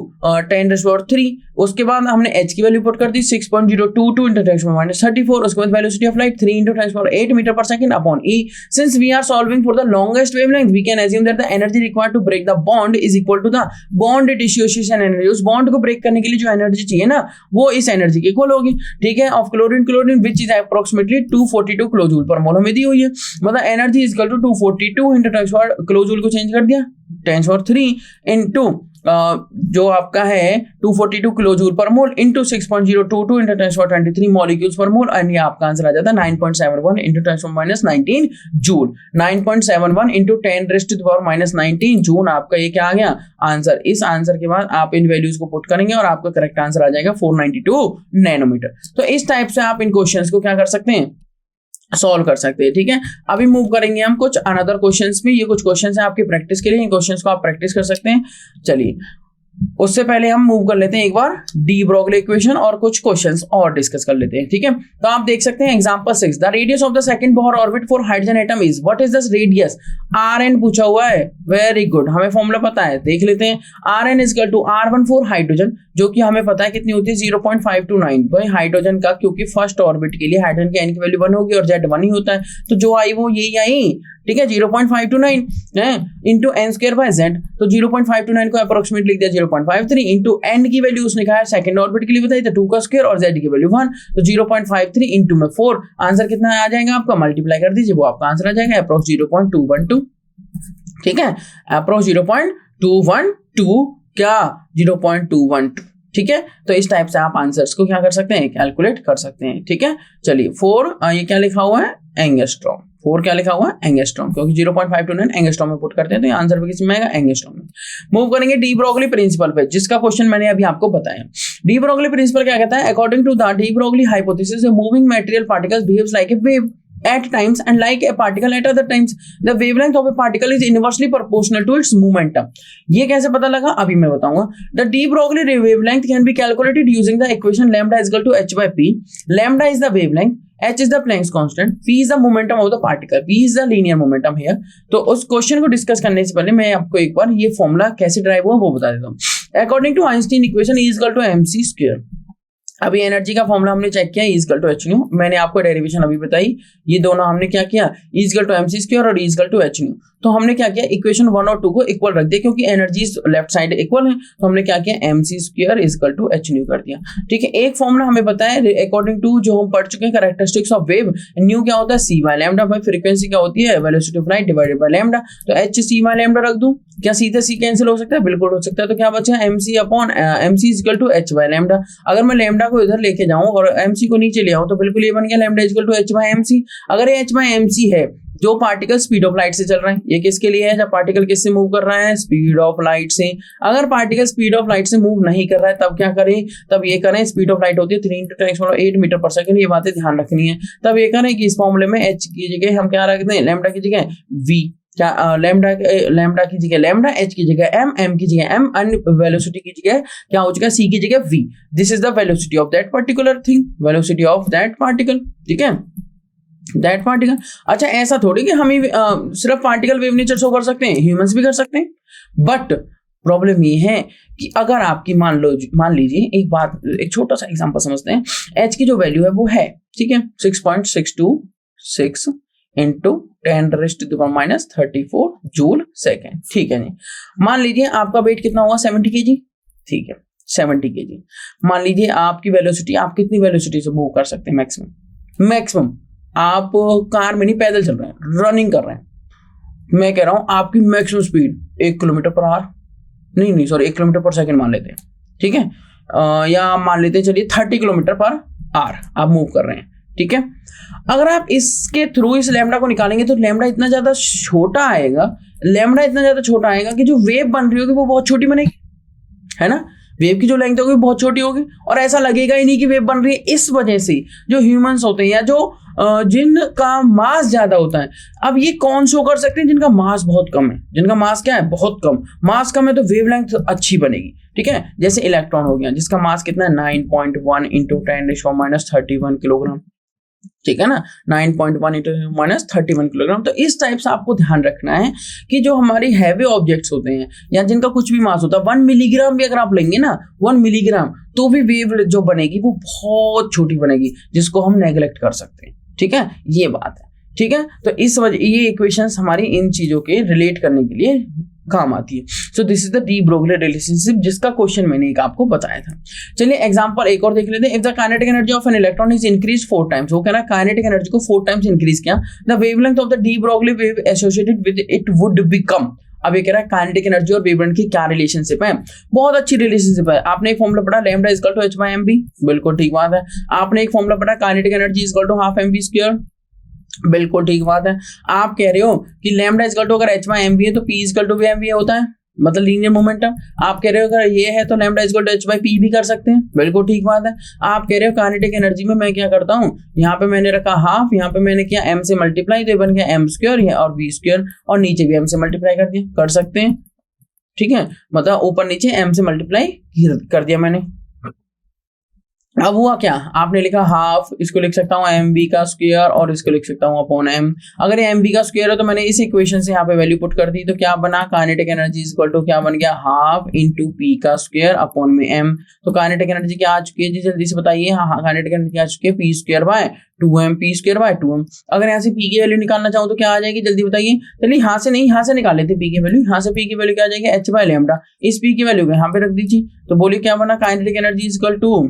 10⁻³, उसके बाद हमने h की वैल्यू पुट कर दी 6.022 इंटू 10⁻34। उसके बाद velocity of light 3 into 10⁸ metre per second upon E। Since we are solving for the longest wavelength, we can assume that the energy required to break the bond is equal to the bond dissociation energy. उस बॉन्ड को ब्रेक करने के लिए जो एनर्जी चाहिए ना, वो इस एनर्जी के इक्वल होगी, ठीक है, of chlorine which is approximately 242 kilojoule पर मोल हमें दी हुई है। मतलब energy is equal to 242 into 10 kilojoule को चेंज कर दिया 10⁻³ इंटू जो आपका है 242 किलोजूल पर मोल इंटू 6.022 इंटू 10⁻23 मॉलिक्यूल्स पर मोल, एंड ये आपका आंसर आ जाता है 9.71 इंटू 10⁻19 जूल। 9.71 इंटू 10⁻19 जूल आपका ये क्या आ गया आंसर। इस आंसर के बाद आप इन वैल्यूज को पुट करेंगे और आपका करेक्ट आंसर आ जाएगा 492 नैनोमीटर। तो इस टाइप से आप इन क्वेश्चंस को क्या कर सकते हैं, सॉल्व कर सकते हैं, ठीक है। अभी मूव करेंगे हम कुछ अनदर क्वेश्चंस में। ये कुछ क्वेश्चंस हैं आपकी प्रैक्टिस के लिए, इन क्वेश्चंस को आप प्रैक्टिस कर सकते हैं। चलिए उससे पहले हम मूव कर लेते हैं एक बार डी ब्रोगली इक्वेशन और कुछ क्वेश्चंस और डिस्कस कर लेते हैं, ठीक है। तो आप देख सकते हैं example 6, the radius of the second Bohr orbit for hydrogen atom is, what is the radius Rn पूछा हुआ है। वेरी गुड, हमें फॉर्मूला पता है, देख लेते हैं। Rn is equal to R1 for hydrogen, जो कि हमें पता है कितनी होती है 0.529 भाई हाइड्रोजन का, क्योंकि फर्स्ट ऑर्बिट के लिए हाइड्रोजन की n की वैल्यू 1 होगी और z 1 ही होता है, तो जो आई वो यही आई, ठीक है। 0.529 है इंटू n²/z, तो 0.529 को अप्रोक्सीमेट लिख दिया 0.53 इंटू n की वैल्यू उसने कहा है सेकंड ऑर्बिट के लिए बताई, तो 2 का स्क्वायर और z की वैल्यू 1, तो 0.53 इंटू में 4, आंसर कितना आ जाएगा आपका, मल्टीप्लाई कर दीजिए, वो आपका आंसर आ जाएगा अप्रोक्स 0.212, ठीक है। अप्रोक्स 0.212 क्या 0.212, ठीक है। तो इस टाइप से आप आंसर्स को क्या कर सकते हैं, कैलकुलेट कर सकते हैं, ठीक है। चलिए 4 ये क्या लिखा हुआ है एंगस्ट्रॉम, 4 क्या लिखा हुआ है एंगस्ट्रॉम, क्योंकि 0.529 एंगस्ट्रॉम में पुट करते हैं तो ये आंसर भी किस में आएगा एंगस्ट्रॉम में। मूव करेंगे डी ब्रोगली प्रिंसिपल पे, जिसका क्वेश्चन मैंने अभी आपको बताया। डी ब्रोगली प्रिंसिपल क्या कहता है, according to the de Broglie hypothesis, moving material particles behaves like a wave at times and like a particle at other times. The wavelength of a particle is inversely proportional to its momentum. ये कैसे पता लगा अभी मैं बताऊंगा। The de Broglie wavelength can be calculated using the equation lambda is equal to h/p. Lambda is the wavelength, h is the Planck's constant, p is the momentum of the particle, p is the linear momentum here. तो उस क्वेश्चन को डिस्कस करने से पहले मैं आपको एक बार ये फॉर्मूला कैसे ड्राइव हुआ वो बता देता हूँ। According to Einstein equation, E is equal to mc square। अभी एनर्जी का फॉर्मूला हमने चेक किया, E is equal to h nu, मैंने आपको डेरिवेशन अभी बताई, ये दोनों हमने क्या किया E is equal to mc square और E is equal to h nu। तो हमने क्या किया इक्वेशन 1 और 2 को इक्वल रख दिया, क्योंकि एनर्जी लेफ्ट साइड इक्वल है, तो हमने क्या किया mc square is equal to h nu कर दिया, ठीक है। एक फॉर्मूला हमें पता है अकॉर्डिंग टू जो हम पढ़ चुके हैं कैरेक्टरिस्टिक्स ऑफ वेव, न्यू क्या होता है c/λ बाय फ्रीक्वेंसी क्या होती है velocity of light divided by lambda, तो h c/λ रख दूं, क्या सीधे c कैंसिल हो सकता है, बिल्कुल हो सकता है, तो क्या बचा mc upon mc is equal to h/λ। अगर मैं लैम्डा को इधर लेके जाऊं और mc को नीचे ले आऊं तो बिल्कुल ये बन गया lambda is equal to h/mc। अगर ये h/mc है जो पार्टिकल स्पीड ऑफ लाइट से चल रहे हैं, ये किसके लिए है, जब पार्टिकल किससे मूव कर रहा है स्पीड ऑफ लाइट से। अगर पार्टिकल स्पीड ऑफ लाइट से मूव नहीं कर रहा है तब क्या करें, तब ये करें स्पीड ऑफ लाइट होती है 3 × 10⁸ मीटर पर सेकंड, ये बातें ध्यान रखनी है। तब ये करें कि इस फॉर्मूले में h की जगह हम क्या रखते हैं लैम्डा की जगह v, क्या लैम्डा की जगह लैम्डा, h की जगह m की जगह m, एंड वेलोसिटी की जगह क्या हो चुका है c की जगह v। This is the velocity of that particular thing, velocity of that particle, ठीक है, दैट पार्टिकल। अच्छा ऐसा थोड़ी कि हम ही सिर्फ पार्टिकल वेव नेचर शो कर सकते हैं, ह्यूमंस भी कर सकते हैं, बट प्रॉब्लम ये है कि अगर आपकी मान लीजिए एक बात, एक छोटा सा एग्जांपल समझते हैं, h की जो वैल्यू है वो है, ठीक है 6.626 इंटू 10⁻34 जूल सेकेंड, ठीक है जी। मान लीजिए आपका वेट कितना हुआ 70 kg, ठीक है 70 kg। मान लीजिए आपकी वेलोसिटी, आप कितनी वेलोसिटी से मूव कर सकते हैं मैक्सिमम आप कार में नहीं पैदल चल रहे हैं, रनिंग कर रहे हैं, मैं कह रहा हूं आपकी maximum speed 1 kilometre per hour, नहीं सॉरी 1 किलोमीटर पर सेकंड मान लेते हैं, ठीक है, या मान लेते हैं चलिए 30 किलोमीटर पर आवर आप मूव कर रहे हैं, ठीक है। अगर आप इसके थ्रू इस लैम्डा को निकालेंगे तो लैम्डा इतना ज्यादा छोटा आएगा कि जो वेव बन रही होगी वो बहुत छोटी बनेगी, है ना। वेव की जो लेंथ होगी बहुत छोटी होगी और ऐसा लगेगा ही नहीं कि वेव बन रही है। इस वजह से जो ह्यूमंस होते हैं या जो जिनका मास ज्यादा होता है, अब ये कौन शो कर सकते हैं? जिनका मास बहुत कम है। जिनका मास क्या है? बहुत कम। मास कम है तो वेवलेंथ अच्छी बनेगी, ठीक है। जैसे इलेक्ट्रॉन हो गया जिसका मास कितना है 9.1 इंटू 10⁻³ किलोग्राम, ठीक है ना, 9.1 इंटू 10⁻³ किलोग्राम। तो इस टाइप से आपको ध्यान रखना है कि जो हमारी हैवी ऑब्जेक्ट्स होते हैं या जिनका कुछ भी मास होता है 1 मिलीग्राम भी अगर आप लेंगे ना, 1 मिलीग्राम, तो भी वेव जो बनेगी वो बहुत छोटी बनेगी, जिसको हम नेग्लेक्ट कर सकते हैं, ठीक है। ये बात है, ठीक है। तो इस वजह ये इक्वेशंस हमारी इन चीजों के रिलेट करने के लिए काम आती है। So this is the de Broglie relationship, जिसका क्वेश्चन मैंने एक आपको बताया था। चलिए एग्जांपल एक और देख लेते हैं। If the kinetic energy of an electron is increase 4 times, वो कह रहा है काइनेटिक एनर्जी को 4 टाइम्स इंक्रीज किया, the wavelength of the de Broglie wave associated with it would become. अब ये कह रहा है काइनेटिक एनर्जी और वेवलेंथ की क्या रिलेशनशिप है? बहुत अच्छी रिलेशनशिप है। आपने एक फॉर्मूला पढ़ा lambda is equal to h/mv, बिल्कुल ठीक बात है। आपने एक फॉर्मूला पढ़ा kinetic energy is equal to half mv², बिल्कुल ठीक बात है। आप कह रहे हो कि लैम्डा इज इक्वल टू अगर h/mv है तो p is equal to mv होता है, मतलब लीनियर मोमेंटम। आप कह रहे हो अगर ये है तो lambda is equal to h/p भी कर सकते हैं, बिल्कुल ठीक बात है। आप कह रहे हो काइनेटिक एनर्जी में मैं क्या करता हूँ, यहाँ पे मैंने रखा हाफ, यहाँ पे मैंने किया m से मल्टीप्लाई, तो ये बन गया m² और v², और नीचे भी m से मल्टीप्लाई कर दिया, कर सकते हैं, ठीक है। मतलब ऊपर नीचे m से मल्टीप्लाई कर दिया मैंने। अब हुआ क्या, आपने लिखा हाफ, इसको लिख सकता हूँ mv का स्क्वायर और इसको लिख सकता हूँ अपॉन m। अगर ये mv का स्क्वायर है तो मैंने इस इक्वेशन से यहाँ पे वैल्यू पुट कर दी, तो क्या बना, kinetic energy is equal to क्या बन गया, हाफ इंटू p का स्क्वायर अपॉन में m। तो काइनेटिक एनर्जी क्या आ चुकी है जी, जल्दी से बताइए। हाँ, काइनेटिक एनर्जी आ चुकी है p² बाय 2m। अगर यहाँ से p की वैल्यू निकालना चाहूँ तो क्या आ जाएगी, जल्दी बताइए। चलिए यहाँ से नहीं, यहाँ से निकाल लेते p की वैल्यू। यहाँ से p की वैल्यू क्या आ जाएगी, h/λ। इस p की वैल्यू को यहाँ पे रख दीजिए, तो बोलिए क्या बना, kinetic energy is equal to,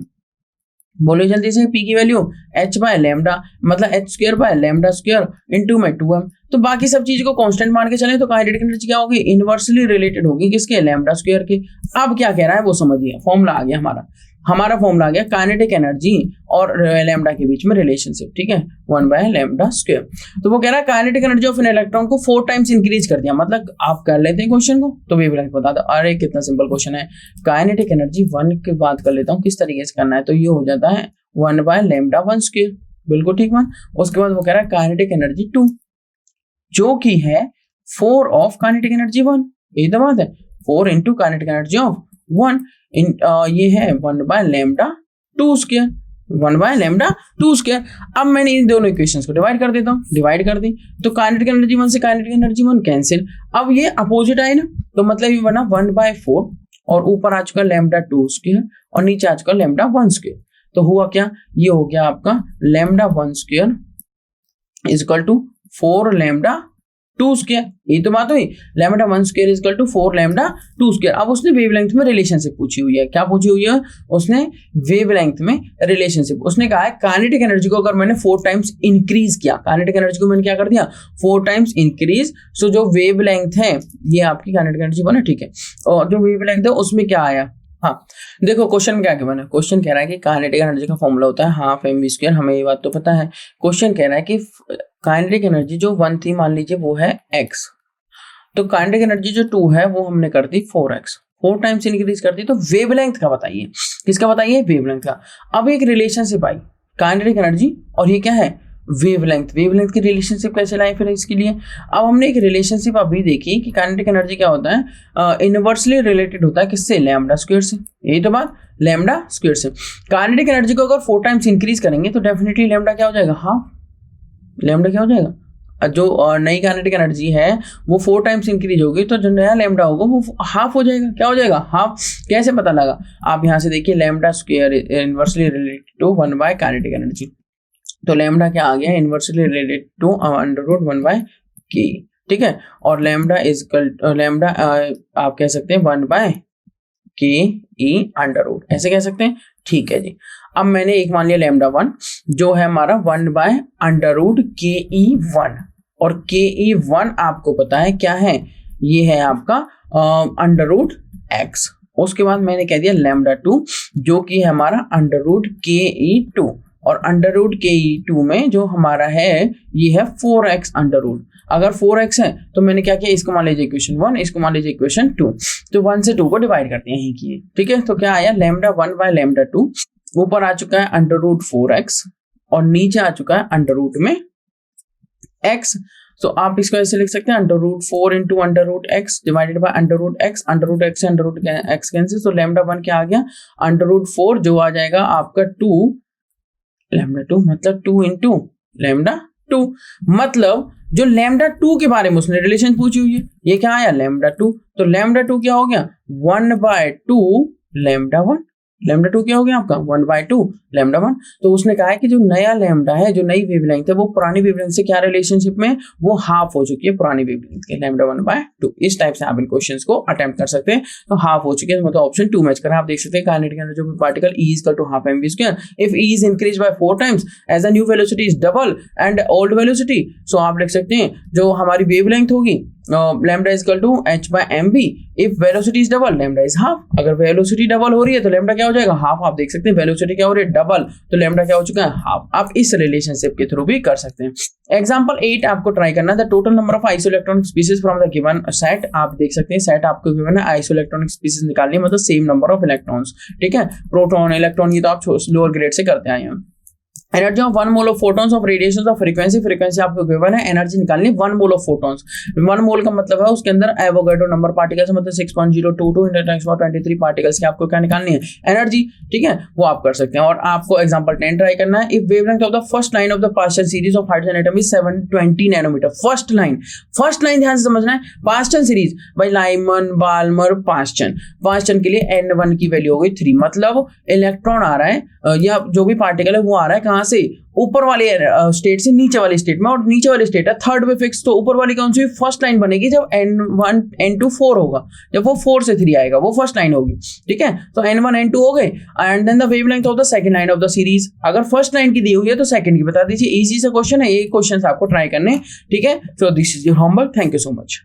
बोलिए जल्दी से, p की वैल्यू h/λ, मतलब h² इंटू में 2m। तो बाकी सब चीज को कांस्टेंट मान के चले तो काइनेटिक एनर्जी क्या होगी, इनवर्सली रिलेटेड होगी किसके, λ² के। अब क्या कह रहा है वो समझिए, फॉर्मूला आ गया हमारा फॉर्मूला आ गया काइनेटिक एनर्जी और लैम्डा के बीच में रिलेशनशिप, ठीक है, 1/λ²। तो वो कह रहा है kinetic energy of an electron को 4 टाइम्स इंक्रीज कर दिया, मतलब आप कर लेते हैं क्वेश्चन को तो वेवलेंथ बता दो। अरे कितना सिंपल क्वेश्चन है। काइनेटिक एनर्जी 1 की बात कर लेता हूँ किस तरीके से करना है, तो ये हो जाता है 1/λ², बिल्कुल ठीक बात। उसके बाद वो कह रहा है काइनेटिक एनर्जी 2 जो कि है 4 ऑफ काइनेटिक एनर्जी 1, यही तो बात है, 4 इंटू काइनेटिक एनर्जी ऑफ 1 ये है 1/λ², 1/λ²। अब मैंने इन दोनों इक्वेशंस को डिवाइड कर देता हूँ, डिवाइड कर दी तो काइनेटिक एनर्जी 1 से काइनेटिक एनर्जी 1 कैंसिल। अब ये अपोजिट आए ना, तो मतलब ये बना 1/4 और ऊपर आ चुका λ² और नीचे आ चुका λ1²। तो हुआ क्या, ये हो गया आपका λ1² इज इक्वल टू 4λ2²। ये तो बात हुई, λ1² इज इक्वल टू 4λ2²। अब उसने वेवलेंथ में रिलेशनशिप पूछी हुई है, क्या पूछी हुई है उसने, वेवलेंथ में रिलेशनशिप। उसने कहा है काइनेटिक एनर्जी को अगर मैंने 4 टाइम्स इंक्रीज किया, काइनेटिक एनर्जी को मैंने क्या कर दिया 4 टाइम्स इंक्रीज, सो जो वेवलेंथ है ये आपकी काइनेटिक एनर्जी बना, ठीक है। और जो वेवलेंथ है उसमें क्या आया, हाँ देखो क्वेश्चन क्या बना, क्वेश्चन कह रहा है कि काइनेटिक एनर्जी का फॉर्मूला होता है हाफ mv², हमें ये बात तो पता है। क्वेश्चन कह रहा है कि काइनेटिक एनर्जी जो 1 थी मान लीजिए वो है x, तो काइनेटिक एनर्जी जो 2 है वो हमने कर दी 4x, 4 टाइम्स इंक्रीज कर दी। तो वेवलेंथ का बताइए, किसका बताइए, वेवलेंथ का। अब एक रिलेशनशिप आई काइनेटिक एनर्जी और ये क्या है, वेवलेंथ। वेवलेंथ की रिलेशनशिप कैसे लाए फिर इसके लिए, अब हमने एक रिलेशनशिप अभी देखी कि काइनेटिक एनर्जी क्या होता है, इनवर्सली रिलेटेड होता है किससे, λ² से, यही तो बात, λ² से। काइनेटिक एनर्जी को अगर 4 टाइम्स इंक्रीज करेंगे तो डेफिनेटली लैम्डा क्या हो जाएगा, हाफ। लैम्डा क्या हो जाएगा, जो नई काइनेटिक एनर्जी है वो 4 टाइम्स इंक्रीज होगी तो जो नया लैम्डा होगा वो हाफ हो जाएगा, क्या हो जाएगा, हाफ। कैसे पता लगा, आप यहाँ से देखिए λ² inversely related to 1 kinetic energy, तो लैम्डा क्या आ गया, इनवर्सली रिलेटेड टू √1/k, ठीक है। और लैम्डा इज लैम्डा आप कह सकते हैं 1/ke ऐसे कह सकते हैं, ठीक है जी। अब मैंने एक मान लिया λ1 जो है हमारा 1/√ke1 और ke1 आपको पता है क्या है, ये है आपका √x। उसके बाद मैंने कह दिया λ2 जो कि है हमारा √ke2 और √ke2 में जो हमारा है ये है 4x √। अगर 4x है तो मैंने क्या किया, इसको मान लीजिए इक्वेशन 1, इसको मान लीजिए इक्वेशन 2, तो 1 से 2 को डिवाइड करते हैं यहीं की, ठीक है। तो क्या आया, लैम्डा 1 बाय लैम्डा 2, ऊपर आ चुका है अंडर रूट 4x और नीचे आ चुका है अंडर रूट में x। तो आप इसको ऐसे लिख सकते हैं, under root 4 into under root x divided by under root x, under root x से अंडर रूट एक्स कैंसिल, तो लैम्डा 1 क्या आ गया, अंडर रूट 4 जो आ जाएगा आपका 2 लैम्डा 2, मतलब 2 इंटू लैम्डा 2, मतलब जो लैम्डा 2 के बारे में उसने रिलेशन पूछी हुई है, ये क्या आया लैम्डा 2, तो लैम्डा 2 क्या हो गया 1 बाय 2 लैम्डा 1, लैम्डा 2 क्या हो गया आपका 1 बाय 2 लैम्डा 1। तो उसने कहा है कि जो नया लैम्डा है, जो नई वेवलेंथ है, वो पुरानी वेवलेंथ से क्या रिलेशनशिप में, वो हाफ हो चुकी है पुरानी वेवलेंथ के, लैम्डा 1 बाय 2। इस टाइप से आप इन क्वेश्चंस को अटेम्प्ट कर सकते हैं। तो हाफ हो चुके हैं, मतलब ऑप्शन 2 मैच करें। आप देख सकते हैं kinetic energy of particle E equal to half mv square, if E is increase by 4 times as the new velocity is double and old velocity, so आप लिख सकते हैं जो हमारी वेवलेंथ होगी lambda is equal to h by mv, if velocity is double lambda is half. अगर वेलोसिटी डबल हो रही है तो लैम्डा क्या हो जाएगा हाफ। आप देख सकते हैं वेलोसिटी क्या हो रही है डबल, तो लैम्डा क्या हो चुका है हाफ। आप इस रिलेशनशिप के थ्रू भी कर सकते हैं। एग्जांपल 8 आपको ट्राई करना है, the total number of isoelectronic species from the given set. आप देख सकते हैं सेट आपको गिवन है, आइसोइलेक्ट्रॉनिक स्पीशीज निकालनी है, मतलब सेम नंबर ऑफ इलेक्ट्रॉन्स, ठीक है, प्रोटॉन इलेक्ट्रॉन, ये तो आप लोअर ग्रेड से करते आए हैं। Energy of 1 mole of photons of radiation of frequency, frequency आपको गिवन है, एनर्जी निकालनी 1 मोल ऑफ फोटॉन्स। 1 मोल का मतलब है उसके अंदर एवोगाड्रो नंबर पार्टिकल्स, मतलब 6.022 × 10⁻23 पार्टिकल्स की आपको क्या निकालनी है एनर्जी, ठीक है, वो आप कर सकते हैं। और आपको एग्जांपल 10 ट्राई करना है, if wavelength of the first line of the Paschen series of hydrogen atom is 720 nanometre. First line ध्यान से समझना है, Paschen series by Lyman Balmer Paschen के लिए n1 की वैल्यू हो गई 3, मतलब इलेक्ट्रॉन आ रहा है या जो भी पार्टिकल है वो आ रहा है कहां से, ऊपर वाले स्टेट से नीचे वाले स्टेट में, और नीचे वाले स्टेट है थर्ड में फिक्स, तो ऊपर वाली कौन सी फर्स्ट लाइन बनेगी जब n1 n2 4 होगा, जब वो 4 से 3 आएगा वो फर्स्ट लाइन होगी, ठीक है। तो n1 n2 हो गए and then the wavelength of the second line of the series, अगर फर्स्ट लाइन की दी हुई है तो सेकंड की बता दीजिए। इजी सा क्वेश्चन है, ये क्वेश्चन आपको ट्राई करने, ठीक है। So this is your homework, thank you so much.